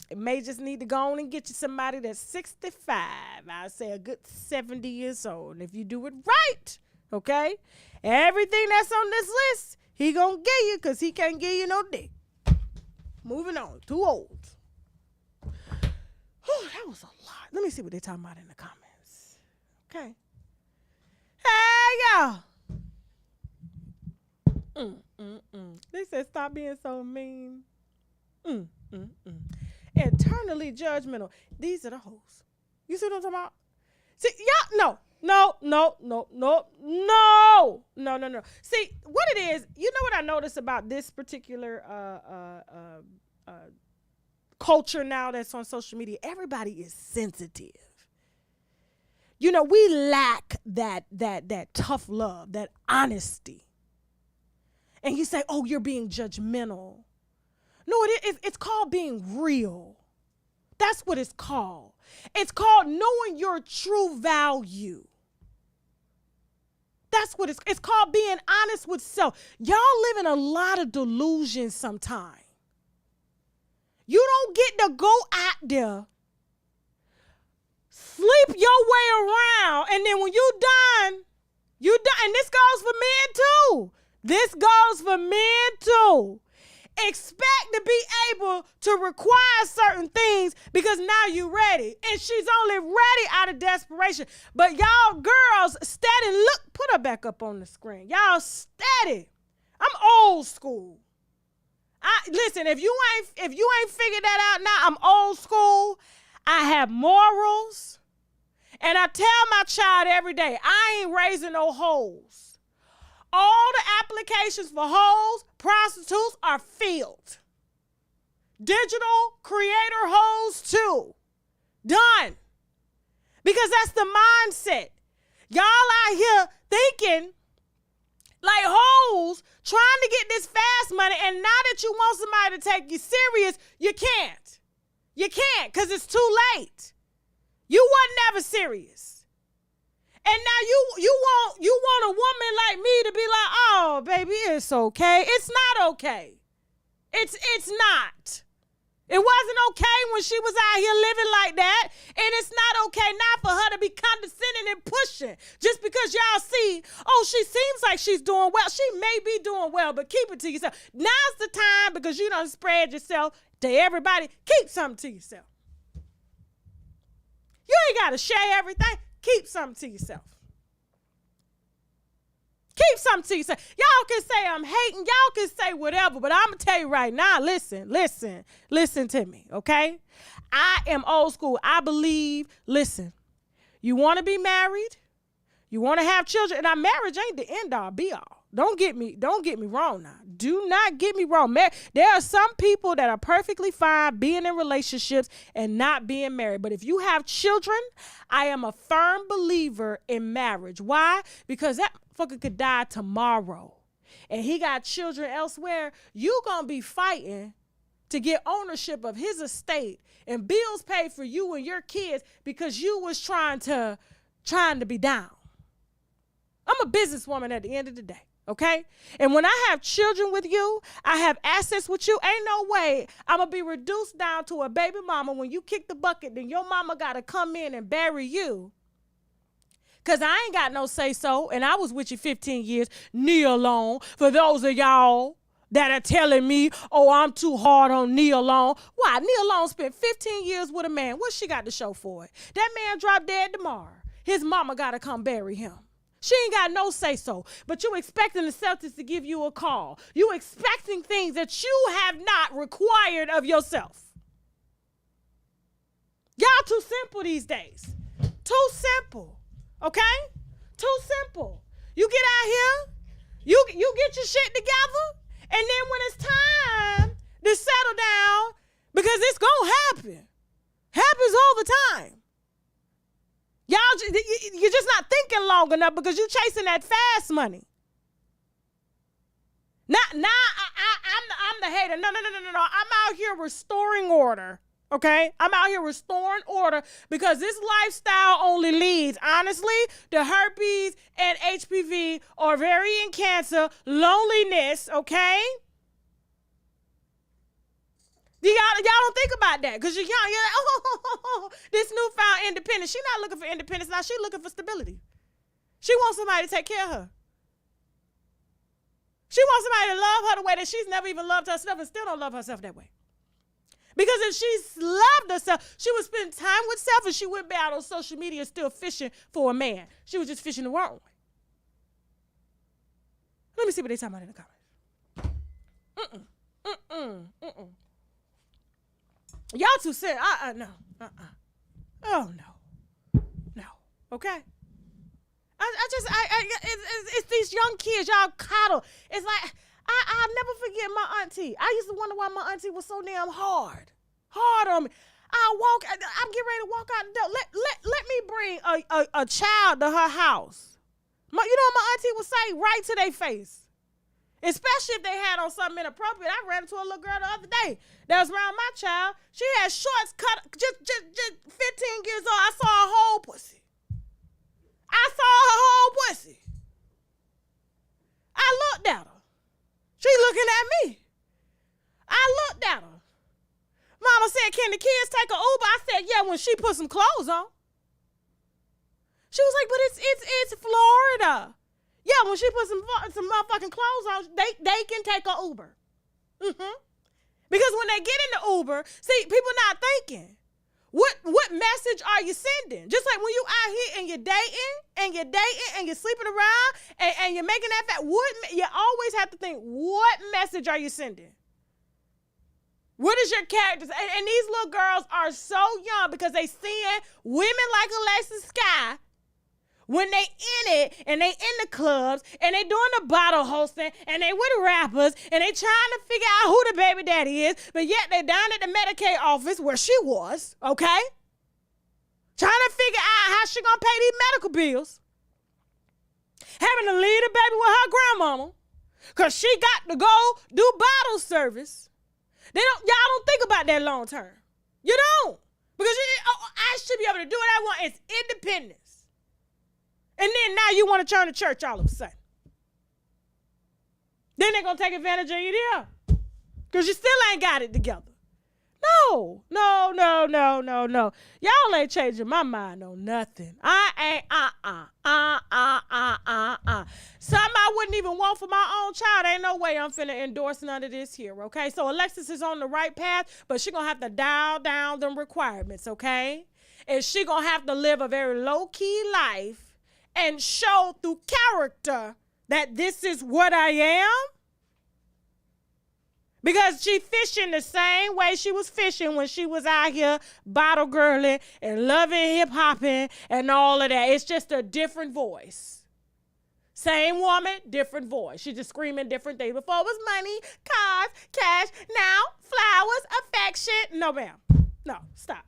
it may just need to go on and get you somebody that's 65. I say a good 70 years old. And if you do it right, okay, everything that's on this list, he gonna give you because he can't give you no dick. Moving on. Too old. Whew, that was a lot. Let me see what they're talking about in the comments. Okay. Hey, y'all. They said stop being so mean. Eternally judgmental. These are the hoes. You see what I'm talking about? See, y'all, no. See, what it is, you know what I notice about this particular culture now that's on social media? Everybody is sensitive. You know, we lack that tough love, that honesty. And you say, oh, you're being judgmental. No, it's called being real. That's what it's called. It's called knowing your true value. That's what it's called being honest with self. Y'all live in a lot of delusions sometimes. You don't get to go out there, sleep your way around, and then when you done. And this goes for men too. This goes for men too. Expect to be able to require certain things because now you're ready. And she's only ready out of desperation. But y'all girls steady, look, put her back up on the screen. Y'all steady. I'm old school. Listen, if you ain't figured that out now, I'm old school. I have morals. And I tell my child every day, I ain't raising no hoes. All the applications for hoes, prostitutes are filled. Digital creator hoes too. Done. Because that's the mindset. Y'all out here thinking like hoes trying to get this fast money, and now that you want somebody to take you serious, you can't. You can't, because it's too late. You wasn't never serious. And now you want a woman like me to be like, oh, baby, it's okay. It's not okay. It's not. It wasn't okay when she was out here living like that. And it's not okay now for her to be condescending and pushing. Just because y'all see, oh, she seems like she's doing well. She may be doing well, but keep it to yourself. Now's the time, because you don't spread yourself to everybody. Keep something to yourself. You ain't got to share everything. Keep something to yourself. Keep something to yourself. Y'all can say I'm hating. Y'all can say whatever, but I'm going to tell you right now, listen to me, okay? I am old school. I believe, listen, you want to be married, you want to have children, and our marriage ain't the end all be all. Don't get me wrong now. Do not get me wrong. There are some people that are perfectly fine being in relationships and not being married. But if you have children, I am a firm believer in marriage. Why? Because that fucker could die tomorrow. And he got children elsewhere. You gonna be fighting to get ownership of his estate and bills paid for you and your kids because you was trying to be down. I'm a businesswoman at the end of the day. Okay? And when I have children with you, I have assets with you, ain't no way I'm going to be reduced down to a baby mama. When you kick the bucket, then your mama got to come in and bury you. Because I ain't got no say-so, and I was with you 15 years, Nia Long. For those of y'all that are telling me, oh, I'm too hard on Nia Long. Why? Nia Long spent 15 years with a man. What she got to show for it? That man dropped dead tomorrow. His mama got to come bury him. She ain't got no say-so, but you expecting the Celtics to give you a call. You expecting things that you have not required of yourself. Y'all too simple these days. Too simple, okay? Too simple. You get out here, you get your shit together, and then when it's time to settle down, because it's gonna happen. Happens all the time. You're just not thinking long enough because you're chasing that fast money. I'm the hater. No. I'm out here restoring order, okay? I'm out here restoring order because this lifestyle only leads, honestly, to herpes and HPV, ovarian cancer, loneliness, okay? Y'all don't think about that because you're young. You're like, oh, this newfound independence. She's not looking for independence now. She's looking for stability. She wants somebody to take care of her. She wants somebody to love her the way that she's never even loved herself and still don't love herself that way. Because if she loved herself, she would spend time with self and she wouldn't be out on social media still fishing for a man. She was just fishing the wrong way. Let me see what they're talking about in the comments. Y'all too sick. No. Oh, no. Okay? It's these young kids y'all coddle. It's like, I'll never forget my auntie. I used to wonder why my auntie was so damn hard on me. I'm getting ready to walk out the door. Let me bring a child to her house. You know what my auntie would say right to their face? Especially if they had on something inappropriate. I ran into a little girl the other day that was around my child. She had shorts cut, just 15 years old. I saw her whole pussy. I looked at her. She looking at me. I looked at her. Mama said, can the kids take an Uber? I said, yeah, when she put some clothes on. She was like, but it's Florida. Yeah, when she put some motherfucking clothes on, they can take an Uber. Because when they get in the Uber, see, people not thinking. What message are you sending? Just like when you out here and you're dating and you're sleeping around and you're making that fact, you always have to think, what message are you sending? What is your character? And these little girls are so young because they seeing women like Alexis Skyy when they in it and they in the clubs and they doing the bottle hosting and they with rappers and they trying to figure out who the baby daddy is, but yet they down at the Medicaid office where she was, okay? Trying to figure out how she gonna pay these medical bills. Having to leave the baby with her grandmama Cause she got to go do bottle service. Y'all don't think about that long term. You don't. Because I should be able to do what I want. It's independence. And then now you want to turn to church all of a sudden. Then they're going to take advantage of you there. Because you still ain't got it together. No. Y'all ain't changing my mind on nothing. I ain't, Something I wouldn't even want for my own child. Ain't no way I'm finna endorse none of this here, okay? So Alexis is on the right path, but she gonna have to dial down them requirements, okay? And she gonna have to live a very low-key life and show through character that this is what I am. Because she fishing the same way she was fishing when she was out here bottle girling and loving hip-hopping and all of that. It's just a different voice. Same woman, different voice. She just screaming different things. Before it was money, cars, cash. Now, flowers, affection. No, ma'am. No, stop.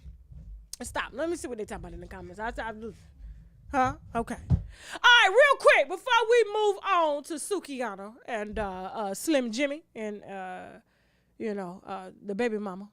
Stop. Let me see what they talking about in the comments. Huh? Okay. All right, real quick, before we move on to Sukiana and Slim Jxmmi and, the baby mama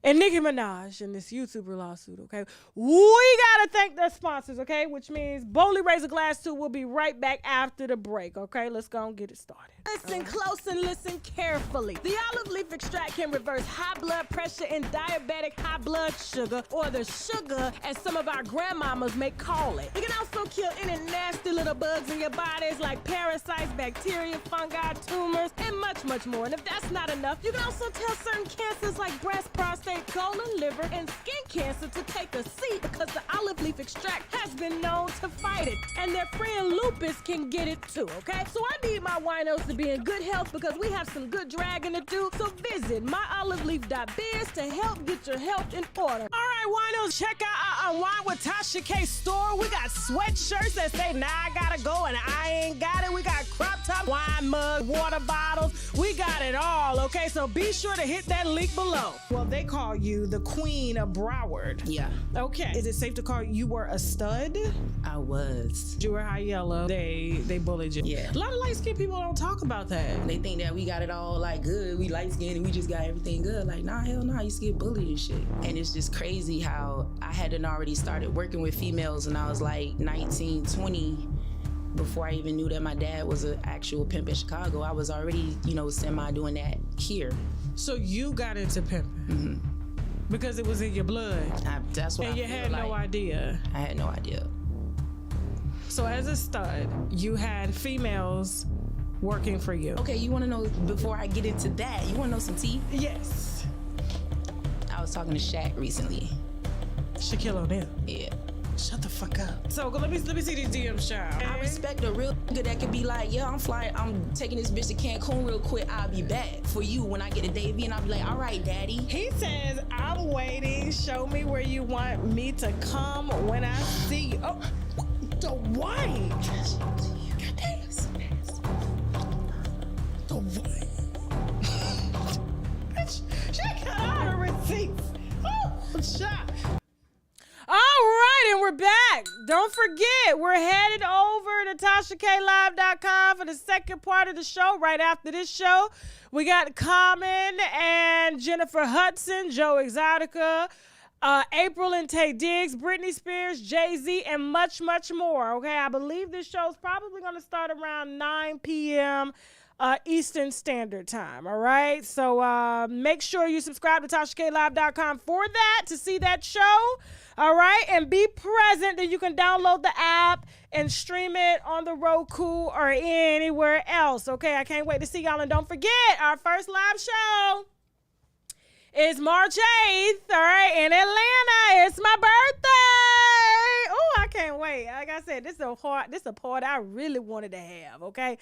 and Nicki Minaj in this YouTuber lawsuit, okay? We got to thank their sponsors, okay? Which means Boldly Raise a Glass 2 will be right back after the break, okay? Let's go and get it started. Listen close and listen carefully. The olive leaf extract can reverse high blood pressure and diabetic high blood sugar, or the sugar as some of our grandmamas may call it. It can also kill any nasty little bugs in your bodies like parasites, bacteria, fungi, tumors, and much, much more. And if that's not enough, you can also tell certain cancers like breast, prostate, colon, liver, and skin cancer to take a seat because the olive leaf extract has been known to fight it. And their friend lupus can get it too, okay? So I need my winos to be in good health because we have some good dragging to do. So visit myoliveleaf.biz to help get your health in order. All right, winos, check out our Unwine with TashaK store. We got sweatshirts that say, now I gotta go and I ain't got it. We got crop top, wine mug, water bottles. We got it all, okay? So be sure to hit that link below. Well, they call you the Queen of Broward.
Yeah.
Okay. Is it safe to call you were a stud?
I was.
You were high yellow. They bullied you.
Yeah.
A lot of light-skinned people don't talk about that.
They think that we got it all like good. We light skinned and we just got everything good. Like, nah, hell nah, you used to get bullied and shit. And it's just crazy how I hadn't already started working with females and I was like 19, 20 before I even knew that my dad was an actual pimp in Chicago. I was already, semi doing that here.
So you got into pimping because it was in your blood.
That's what
and
I
you
feel
had
like.
no idea.
I had no idea.
So as a stud, you had females working for you.
Okay, you want to know, before I get into that, you want to know some tea?
Yes.
I was talking to Shaq recently.
Shaquille O'Neal.
Yeah.
Shut the fuck up. So let me see these DMs, child.
I respect a real nigga that could be like, yeah, I'm taking this bitch to Cancun real quick. I'll be back for you when I get to Davy, and I'll be like, all right, daddy.
He says, I'm waiting. Show me where you want me to come when I see you. Oh, the white. The white. She got all her receipts. Oh, shot. All right, and we're back. Don't forget, we're headed over to TashaKLive.com for the second part of the show. Right after this show, we got Common and Jennifer Hudson, Joe Exotica, April and Tay Diggs, Britney Spears, Jay-Z, and much, much more. Okay, I believe this show's probably going to start around 9 p.m. Eastern Standard Time, all right? So make sure you subscribe to TashaKLive.com for that, to see that show, all right? And be present. Then you can download the app and stream it on the Roku or anywhere else, okay? I can't wait to see y'all. And don't forget, our first live show is March 8th, all right, in Atlanta. It's my birthday. Oh, I can't wait. Like I said, this is a part I really wanted to have, okay?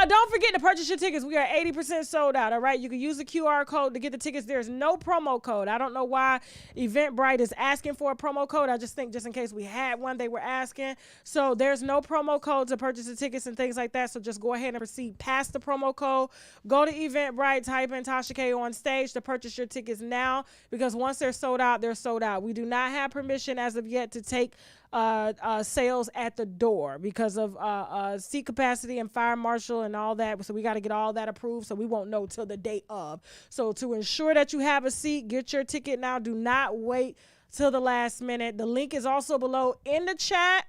Don't forget to purchase your tickets. We are 80% sold out, all right? You can use the QR code to get the tickets. There's no promo code. I don't know why Eventbrite is asking for a promo code. I just think just in case we had one, they were asking. So there's no promo code to purchase the tickets and things like that. So just go ahead and proceed past the promo code. Go to Eventbrite, type in TashaK on stage to purchase your tickets now, because once they're sold out, they're sold out. We do not have permission as of yet to take sales at the door because of seat capacity and fire marshal and all that. So we got to get all that approved. So we won't know till the day of. So to ensure that you have a seat, get your ticket now. Do not wait till the last minute. The link is also below in the chat.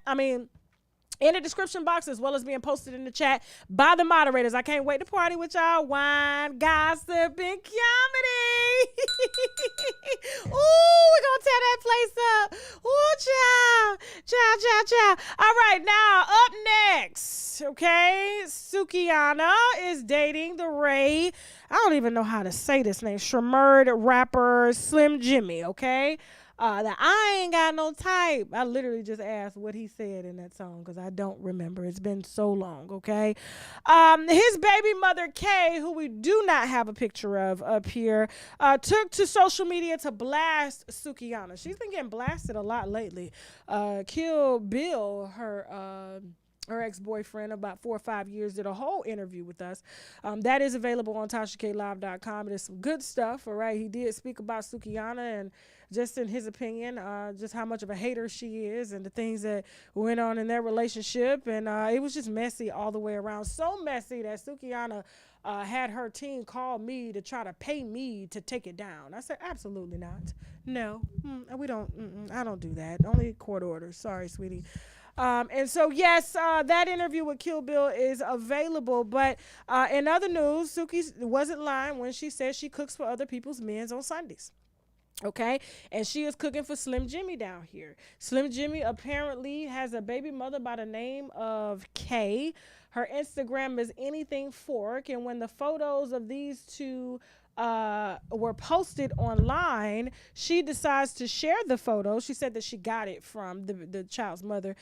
In the description box, as well as being posted in the chat by the moderators. I can't wait to party with y'all. Wine, gossip, and comedy. Ooh, we're going to tear that place up. Ooh, child. All right, now, up next, okay, Sukiana is dating the I don't even know how to say this name, Shrimerd rapper Slim Jxmmi, okay? That I ain't got no type. I literally just asked what he said in that song because I don't remember. It's been so long, okay? His baby mother, Kay, who we do not have a picture of up here, took to social media to blast Sukiana. She's been getting blasted a lot lately. Kill Bill, her ex-boyfriend, about 4 or 5 years, did a whole interview with us. That is available on TashaKLive.com. It is some good stuff, all right? He did speak about Sukiana and just in his opinion, just how much of a hater she is and the things that went on in their relationship. And it was just messy all the way around. So messy that Sukiana had her team call me to try to pay me to take it down. I said, absolutely not. No, we don't. I don't do that. Only court orders. Sorry, sweetie. And so, yes, that interview with Kill Bill is available. But in other news, Suki wasn't lying when she said she cooks for other people's men on Sundays. Okay, and she is cooking for Slim Jxmmi down here. Slim Jxmmi apparently has a baby mother by the name of Kay. Her Instagram is anything fork, and when the photos of these two were posted online, she decides to share the photo. She said that she got it from the child's mother.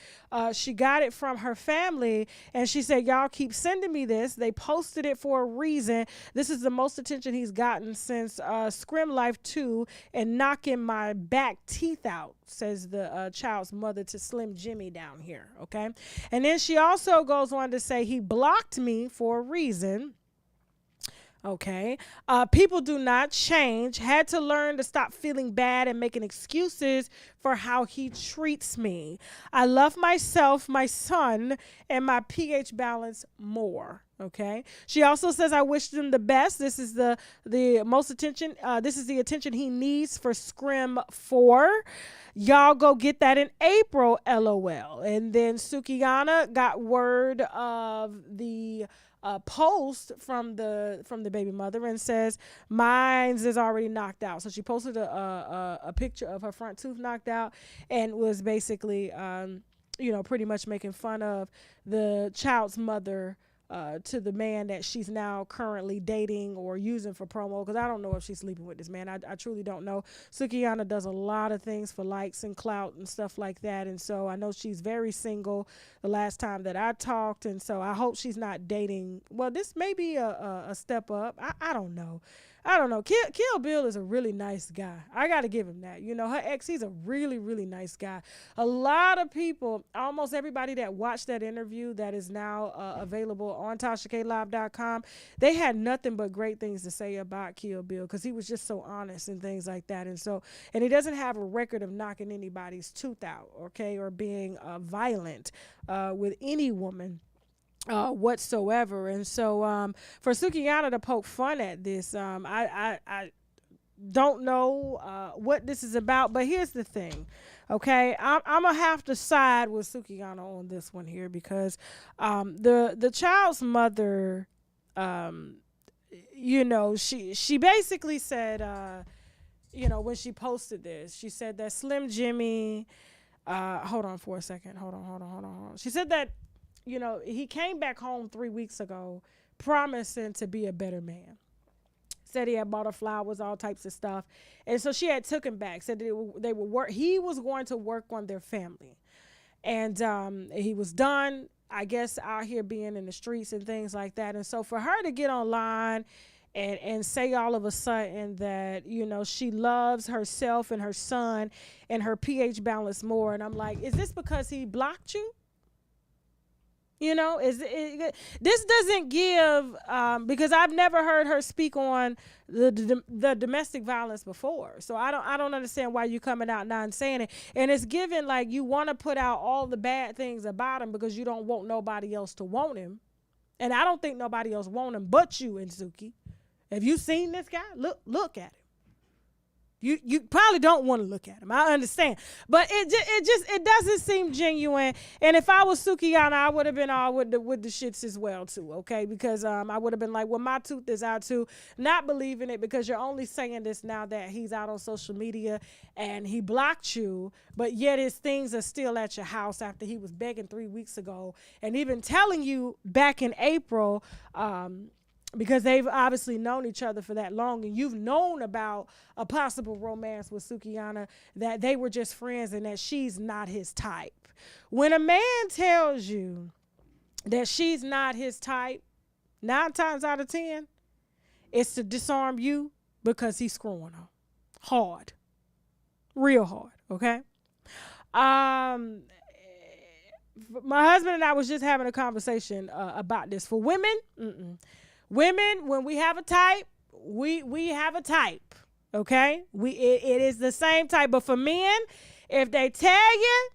She got it from her family, and she said, y'all keep sending me this. They posted it for a reason. This is the most attention he's gotten since Scrim Life 2 and knocking my back teeth out, says the child's mother to Slim Jxmmi down here, okay? And then she also goes on to say, he blocked me for a reason. Okay. People do not change. Had to learn to stop feeling bad and making excuses for how he treats me. I love myself, my son, and my pH balance more. Okay. She also says, I wish him the best. This is the most attention. This is the attention he needs for Scrim 4. Y'all go get that in April, LOL. And then Sukiana got word of the post from the baby mother and says mine's is already knocked out. So she posted a picture of her front tooth knocked out and was basically pretty much making fun of the child's mother to the man that she's now currently dating or using for promo, because I don't know if she's sleeping with this man. I truly don't know. Sukiana does a lot of things for likes and clout and stuff like that, and so I know she's very single the last time that I talked, and so I hope she's not dating. Well, this may be a step up. I don't know. Kill Bill is a really nice guy. I got to give him that. You know, her ex, he's a really, really nice guy. A lot of people, almost everybody that watched that interview that is now available on TashaKLive.com, they had nothing but great things to say about Kill Bill because he was just so honest and things like that. And he doesn't have a record of knocking anybody's tooth out, okay, or being violent with any woman whatsoever. And so for Sukiana to poke fun at this, I don't know what this is about, but here's the thing, okay? I'm gonna have to side with Sukiana on this one here because the child's mother, she basically said, when she posted this, she said that Slim Jxmmi, hold on for a second, hold on. She said that he came back home 3 weeks ago promising to be a better man. Said he had bought her flowers, all types of stuff. And so she had took him back, said they would work. He was going to work on their family. And he was done, I guess, out here being in the streets and things like that. And so for her to get online and say all of a sudden that, she loves herself and her son and her pH balance more. And I'm like, is this because he blocked you? This doesn't give because I've never heard her speak on the domestic violence before, so I don't understand why you coming out now and saying it. And it's given like you want to put out all the bad things about him because you don't want nobody else to want him, and I don't think nobody else want him but you and Suki. Have you seen this guy? Look at him. You probably don't want to look at him. I understand. But it doesn't seem genuine. And if I was Sukiana, I would have been all with the shits as well too, okay? Because I would have been like, well, my tooth is out too. Not believing it because you're only saying this now that he's out on social media and he blocked you, but yet his things are still at your house after he was begging 3 weeks ago and even telling you back in April, because they've obviously known each other for that long, and you've known about a possible romance with Sukiana, that they were just friends and that she's not his type. When a man tells you that she's not his type, 9 times out of 10, it's to disarm you because he's screwing her hard, real hard, okay? My husband and I was just having a conversation about this. For women, women, when we have a type, we have a type, okay? It is the same type. But for men, if they tell you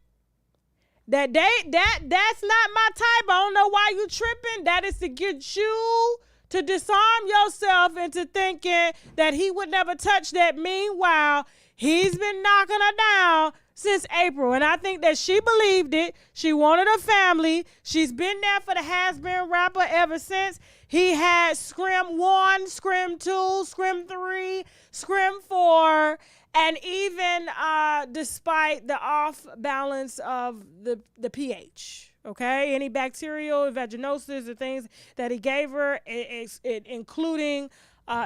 that that's not my type, I don't know why you tripping. That is to get you to disarm yourself into thinking that he would never touch that. Meanwhile, he's been knocking her down since April, and I think that she believed it. She wanted a family. She's been there for the has-been rapper ever since. He had Scrim 1, Scrim 2, Scrim 3, Scrim 4, and even despite the off balance of the pH, okay? Any bacterial vaginosis or things that he gave her, including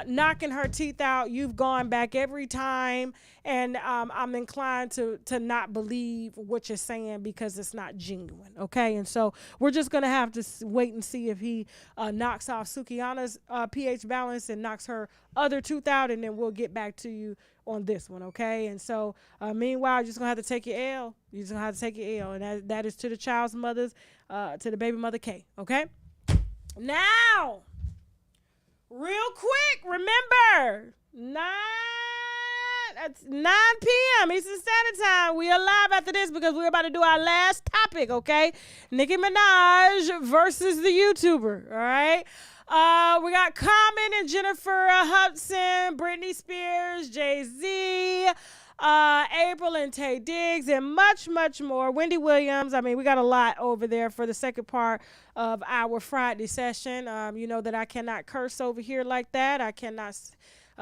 knocking her teeth out, you've gone back every time, and I'm inclined to not believe what you're saying because it's not genuine, okay? And so we're just going to have to wait and see if he knocks off Sukiana's pH balance and knocks her other tooth out, and then we'll get back to you on this one, okay? And so meanwhile, you're just going to have to take your L. You're just going to have to take your L, and that is to the child's mothers, to the baby mother K, okay? Now, real quick, remember, 9 p.m. Eastern Standard Time. We are live after this because we're about to do our last topic, okay? Nicki Minaj versus the YouTuber, all right? We got Common and Jennifer Hudson, Britney Spears, Jay-Z, April and Tay Diggs, and much, much more. Wendy Williams. I mean, we got a lot over there for the second part of our Friday session. You know that I cannot curse over here like that. I cannot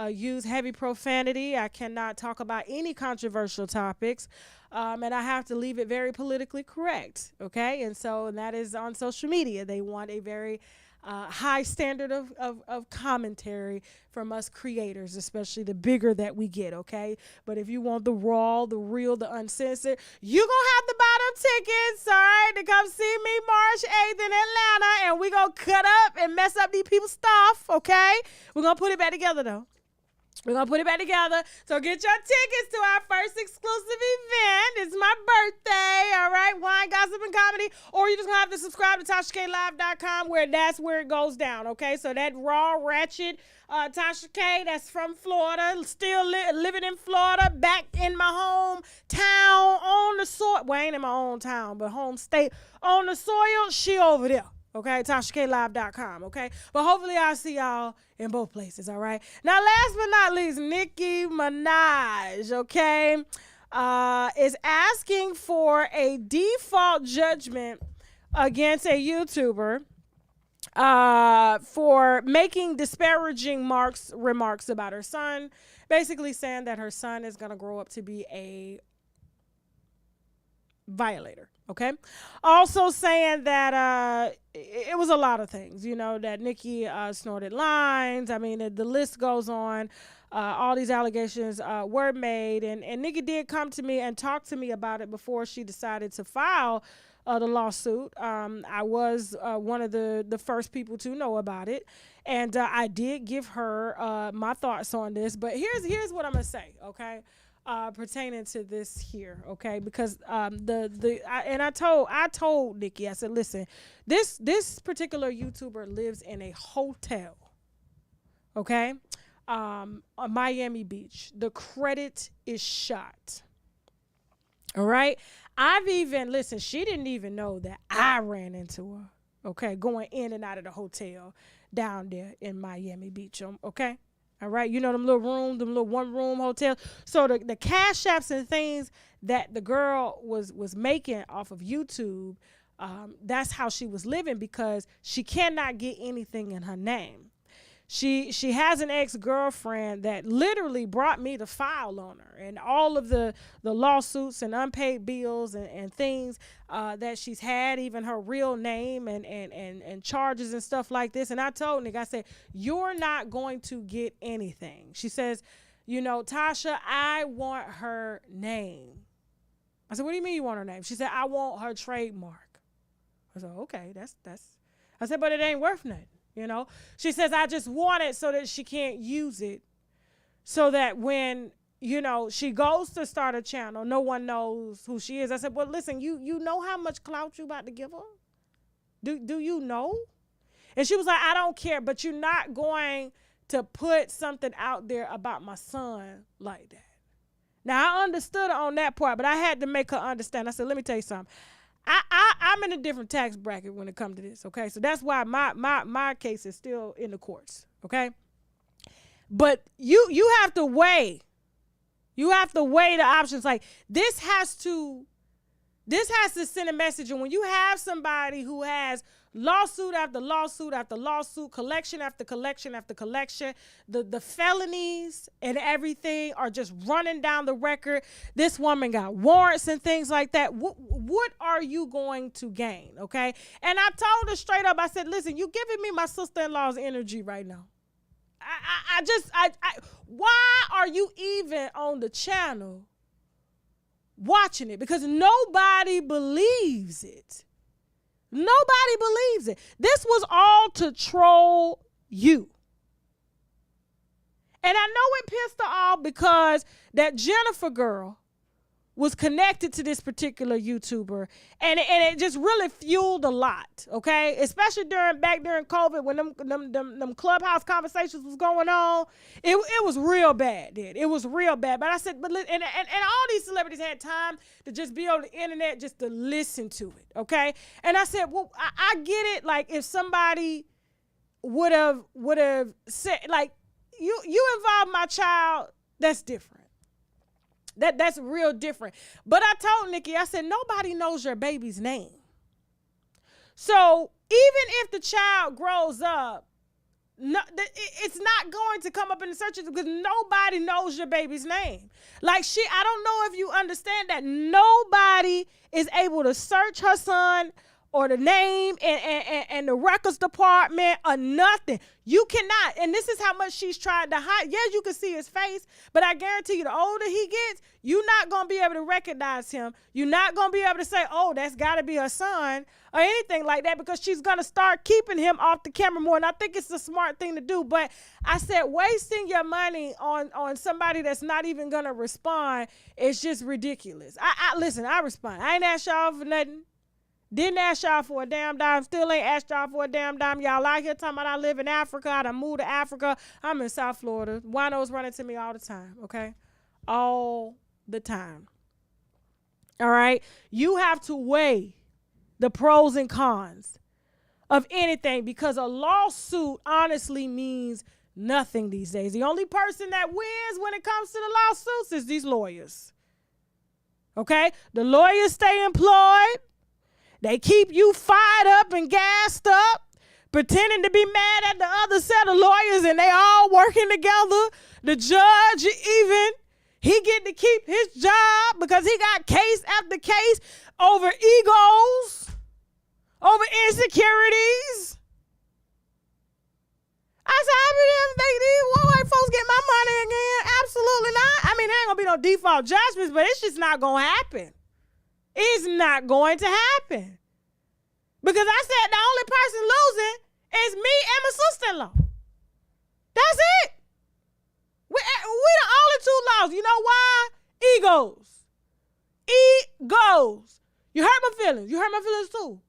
use heavy profanity. I cannot talk about any controversial topics. And I have to leave it very politically correct, okay? And so that is on social media. They want a very high standard of commentary from us creators, especially the bigger that we get, okay? But if you want the raw, the real, the uncensored, you gonna have to buy them tickets, all right, to come see me March 8th in Atlanta, and we gonna cut up and mess up these people's stuff, okay? We're gonna put it back together, though. We're going to put it back together. So get your tickets to our first exclusive event. It's my birthday, all right? Wine, gossip, and comedy. Or you're just going to have to subscribe to TashaKLive.com where that's where it goes down, okay? So that raw, ratchet Tasha K, that's from Florida, still living in Florida, back in my hometown on the soil. Well, I ain't in my own town, but home state on the soil. She over there. Okay, TashaKLive.com, okay? But hopefully I'll see y'all in both places, all right? Now, last but not least, Nicki Minaj, okay, is asking for a default judgment against a YouTuber for making disparaging remarks about her son, basically saying that her son is going to grow up to be a violator. Okay. Also saying that it was a lot of things, you know, that Nicki snorted lines. I mean, the list goes on. All these allegations were made. And Nicki did come to me and talk to me about it before she decided to file the lawsuit. I was one of the first people to know about it. And I did give her my thoughts on this. But here's what I'm going to say, okay? pertaining to this here, okay? Because I told Nicki, I said, listen, this particular YouTuber lives in a hotel, okay, on Miami Beach. The credit is shot. All right, listen, she didn't even know that I ran into her, okay, going in and out of the hotel down there in Miami Beach, okay? All right, you know them little one-room hotels. So the cash apps and things that the girl was making off of YouTube, that's how she was living, because she cannot get anything in her name. She has an ex-girlfriend that literally brought me the file on her and all of the lawsuits and unpaid bills and things that she's had, even her real name and charges and stuff like this. And I told Nick, I said, you're not going to get anything. She says, you know, Tasha, I want her name. I said, what do you mean you want her name? She said, I want her trademark. I said, okay, that's. I said, but it ain't worth nothing. You know, she says, I just want it so that she can't use it, so that when, you know, she goes to start a channel, no one knows who she is. I said, well, listen, you know how much clout you about to give her? Do you know? And she was like, I don't care, but you're not going to put something out there about my son like that. Now, I understood her on that part, but I had to make her understand. I said, let me tell you something. I'm in a different tax bracket when it comes to this, okay? So that's why my case is still in the courts, okay? But you have to weigh. You have to weigh the options. Like, this has to send a message. And when you have somebody who has lawsuit after lawsuit after lawsuit, collection after collection after collection, the felonies and everything are just running down the record. This woman got warrants and things like that. What are you going to gain, okay? And I told her straight up, I said, listen, you giving me my sister-in-law's energy right now. Why are you even on the channel watching it? Because nobody believes it. Nobody believes it. This was all to troll you. And I know it pissed her off because that Jennifer girl was connected to this particular YouTuber, and it just really fueled a lot, okay? Especially back during COVID, when them clubhouse conversations was going on, it was real bad, dude. It was real bad. But I said, and all these celebrities had time to just be on the internet just to listen to it, okay? And I said, well, I get it. Like, if somebody would have said, like, you involve my child, that's different. That's real different. But I told Nicki, I said, nobody knows your baby's name. So even if the child grows up, it's not going to come up in the searches because nobody knows your baby's name. Like, I don't know if you understand that nobody is able to search her son or the name and the records department or nothing. You cannot. And this is how much she's tried to hide. Yes, you can see his face, but I guarantee you the older he gets, you're not going to be able to recognize him. You're not going to be able to say, oh, that's got to be her son or anything like that, because she's going to start keeping him off the camera more. And I think it's a smart thing to do. But I said, wasting your money on somebody that's not even going to respond is just ridiculous. Listen, I respond. I ain't asked y'all for nothing. Didn't ask y'all for a damn dime. Still ain't asked y'all for a damn dime. Y'all out here talking about I live in Africa. I done moved to Africa. I'm in South Florida. Winos running to me all the time, okay? All the time. All right? You have to weigh the pros and cons of anything, because a lawsuit honestly means nothing these days. The only person that wins when it comes to the lawsuits is these lawyers. Okay? The lawyers stay employed. They keep you fired up and gassed up, pretending to be mad at the other set of lawyers, and they all working together. The judge even, he get to keep his job because he got case after case over egos, over insecurities. I said, I mean, these white folks get my money again? Absolutely not. I mean, there ain't gonna be no default judgments, but it's just not gonna happen. It's not going to happen. Because I said the only person losing is me and my sister-in-law. That's it. We the only two lost. You know why? Egos. You hurt my feelings. You hurt my feelings too.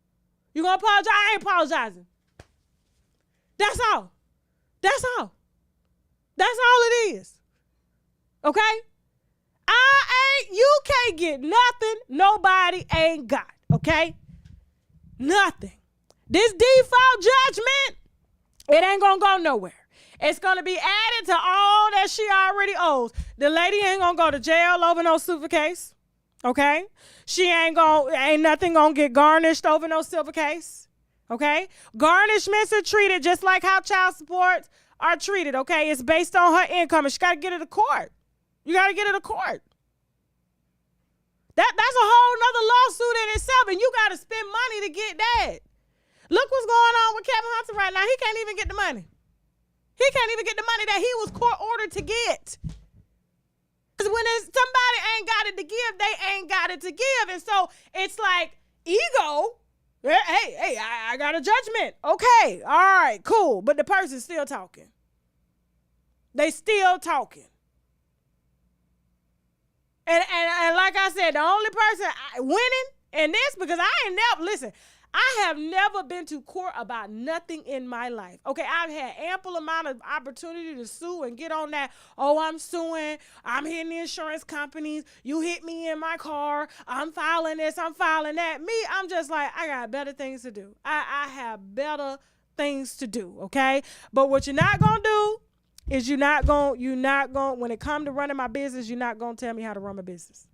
You gonna apologize? I ain't apologizing. That's all. That's all. That's all it is. Okay? You can't get nothing nobody ain't got. Okay? Nothing. This default judgment, it ain't gonna go nowhere. It's gonna be added to all that she already owes. The lady ain't gonna go to jail over no silver case. Okay? She ain't nothing gonna get garnished over no silver case. Okay? Garnishments are treated just like how child supports are treated. Okay? It's based on her income, and she gotta get it to court. You gotta get it to court. That's a whole nother lawsuit in itself, and you gotta spend money to get that. Look what's going on with Kevin Hunter right now. He can't even get the money. He can't even get the money that he was court ordered to get. Because when somebody ain't got it to give, they ain't got it to give. And so it's like ego. Hey, I got a judgment. Okay, all right, cool. But the person's still talking. They still talking. And like I said, the only person winning in this, because I ain't never, listen, I have never been to court about nothing in my life. Okay, I've had ample amount of opportunity to sue and get on that. Oh, I'm suing. I'm hitting the insurance companies. You hit me in my car. I'm filing this. I'm filing that. Me, I'm just like, I got better things to do. I have better things to do, okay? But what you're not going to do is you're not going, when it comes to running my business, you're not going to tell me how to run my business.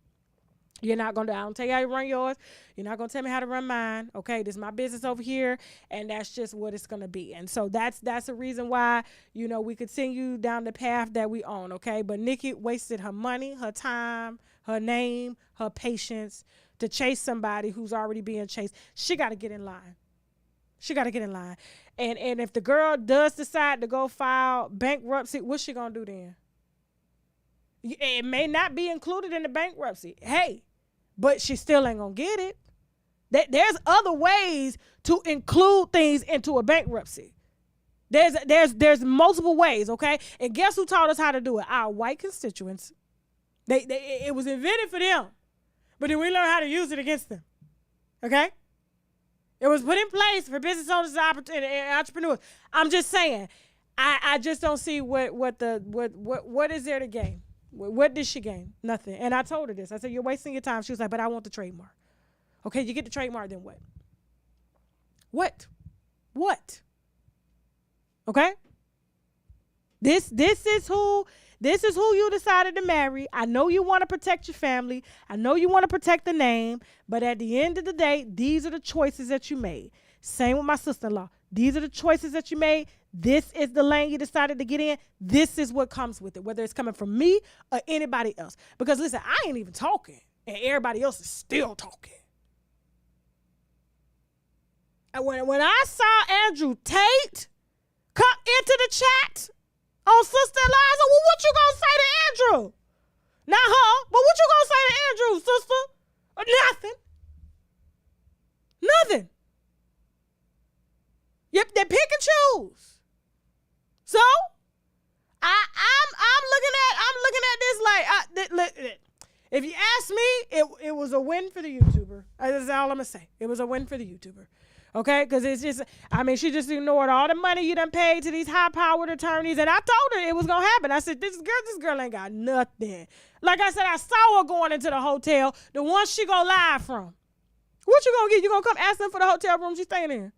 You're not going to, I don't tell you how to run yours. You're not going to tell me how to run mine. Okay, this is my business over here, and that's just what it's going to be. And so that's a reason why, we continue down the path that we own, okay? But Nicki wasted her money, her time, her name, her patience to chase somebody who's already being chased. She got to get in line. She got to get in line. And if the girl does decide to go file bankruptcy, what's she going to do then? It may not be included in the bankruptcy. Hey, but she still ain't going to get it. There's other ways to include things into a bankruptcy. There's multiple ways, okay? And guess who taught us how to do it? Our white constituents. It was invented for them, but then we learned how to use it against them, okay? It was put in place for business owners and entrepreneurs. I'm just saying, I just don't see what is there to gain. What did she gain? Nothing. And I told her this. I said, you're wasting your time. She was like, but I want the trademark. Okay, you get the trademark, then what? What? Okay? This is who you decided to marry. I know you want to protect your family. I know you want to protect the name. But at the end of the day, these are the choices that you made. Same with my sister-in-law. These are the choices that you made. This is the lane you decided to get in. This is what comes with it, whether it's coming from me or anybody else. Because listen, I ain't even talking, and everybody else is still talking. And when I saw Andrew Tate come into the chat on sister-in-law, I said, well, what you gonna say to Andrew? Not her, but what you gonna say to Andrew, sister? Nothing. Yep, they pick and choose. So, I'm looking at this like, if you ask me, it was a win for the YouTuber. That's all I'm gonna say. It was a win for the YouTuber. Okay, because it's just, she just ignored all the money you done paid to these high-powered attorneys, and I told her it was gonna happen. I said, this girl ain't got nothing. Like I said, I saw her going into the hotel, the one she go live from. What you gonna get? You gonna come ask them for the hotel room she's staying in?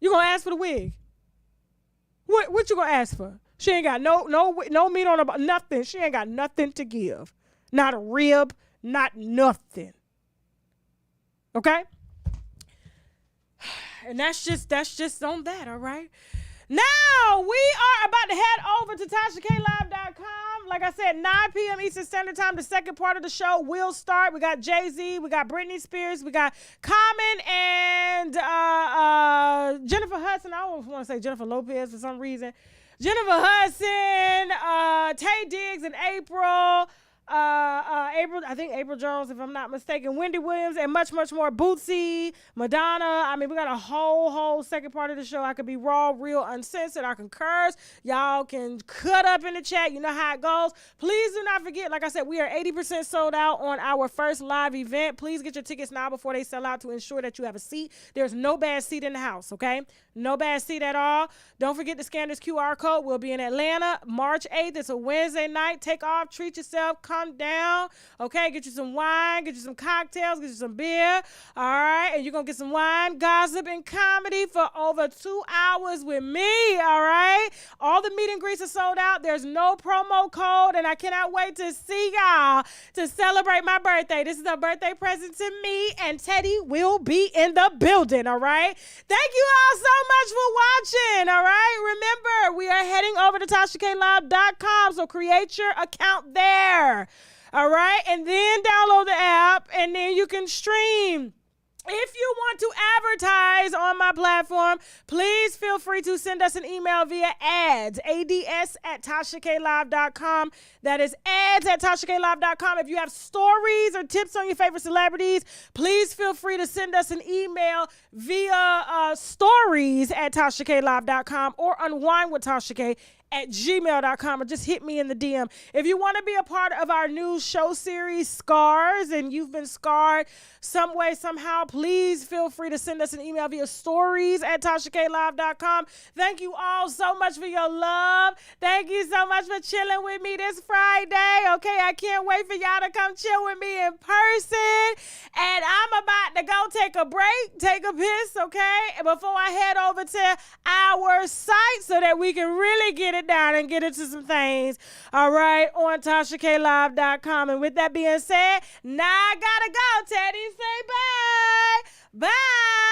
You gonna ask for the wig? What you gonna ask for? She ain't got no meat on her, nothing. She ain't got nothing to give. Not a rib, not nothing. Okay? And that's just on that, all right? Now, we are about to head over to TashaKLive.com. Like I said, 9 p.m. Eastern Standard Time, the second part of the show will start. We got Jay-Z, we got Britney Spears, we got Common and Jennifer Hudson. I almost want to say Jennifer Lopez for some reason. Jennifer Hudson, Tay Diggs and April. April Jones, if I'm not mistaken, Wendy Williams, and much, much more. Bootsy, Madonna. I mean, we got a whole second part of the show. I could be raw, real, uncensored. I can curse. Y'all can cut up in the chat. You know how it goes. Please do not forget, like I said, we are 80% sold out on our first live event. Please get your tickets now before they sell out to ensure that you have a seat. There's no bad seat in the house, okay? No bad seat at all. Don't forget to scan this QR code. We'll be in Atlanta March 8th. It's a Wednesday night. Take off, treat yourself, come down, okay? Get you some wine, get you some cocktails, get you some beer, all right? And you're going to get some wine, gossip, and comedy for over 2 hours with me, all right? All the meet and greets are sold out. There's no promo code, and I cannot wait to see y'all to celebrate my birthday. This is a birthday present to me, and Teddy will be in the building, all right? Thank you all so much for watching, all right? Remember, we are heading over to TashaKLive.com, so create your account there, all right? And then download the app, and then you can stream. If you want to advertise on my platform, please feel free to send us an email via ads at TashaKLive.com. That is ads at TashaKLive.com. If you have stories or tips on your favorite celebrities, please feel free to send us an email via stories at TashaKLive.com or unwinewithTashaK at gmail.com, or just hit me in the DM. If you want to be a part of our new show series, Scars, and you've been scarred some way, somehow, please feel free to send us an email via stories at TashaKLive.com. Thank you all so much for your love. Thank you so much for chilling with me this Friday. Okay, I can't wait for y'all to come chill with me in person. And I'm about to go take a break, take a piss, okay, before I head over to our site so that we can really get it down and get into some things, all right, on TashaKLive.com. And with that being said, now I gotta go. Teddy, say bye. Bye.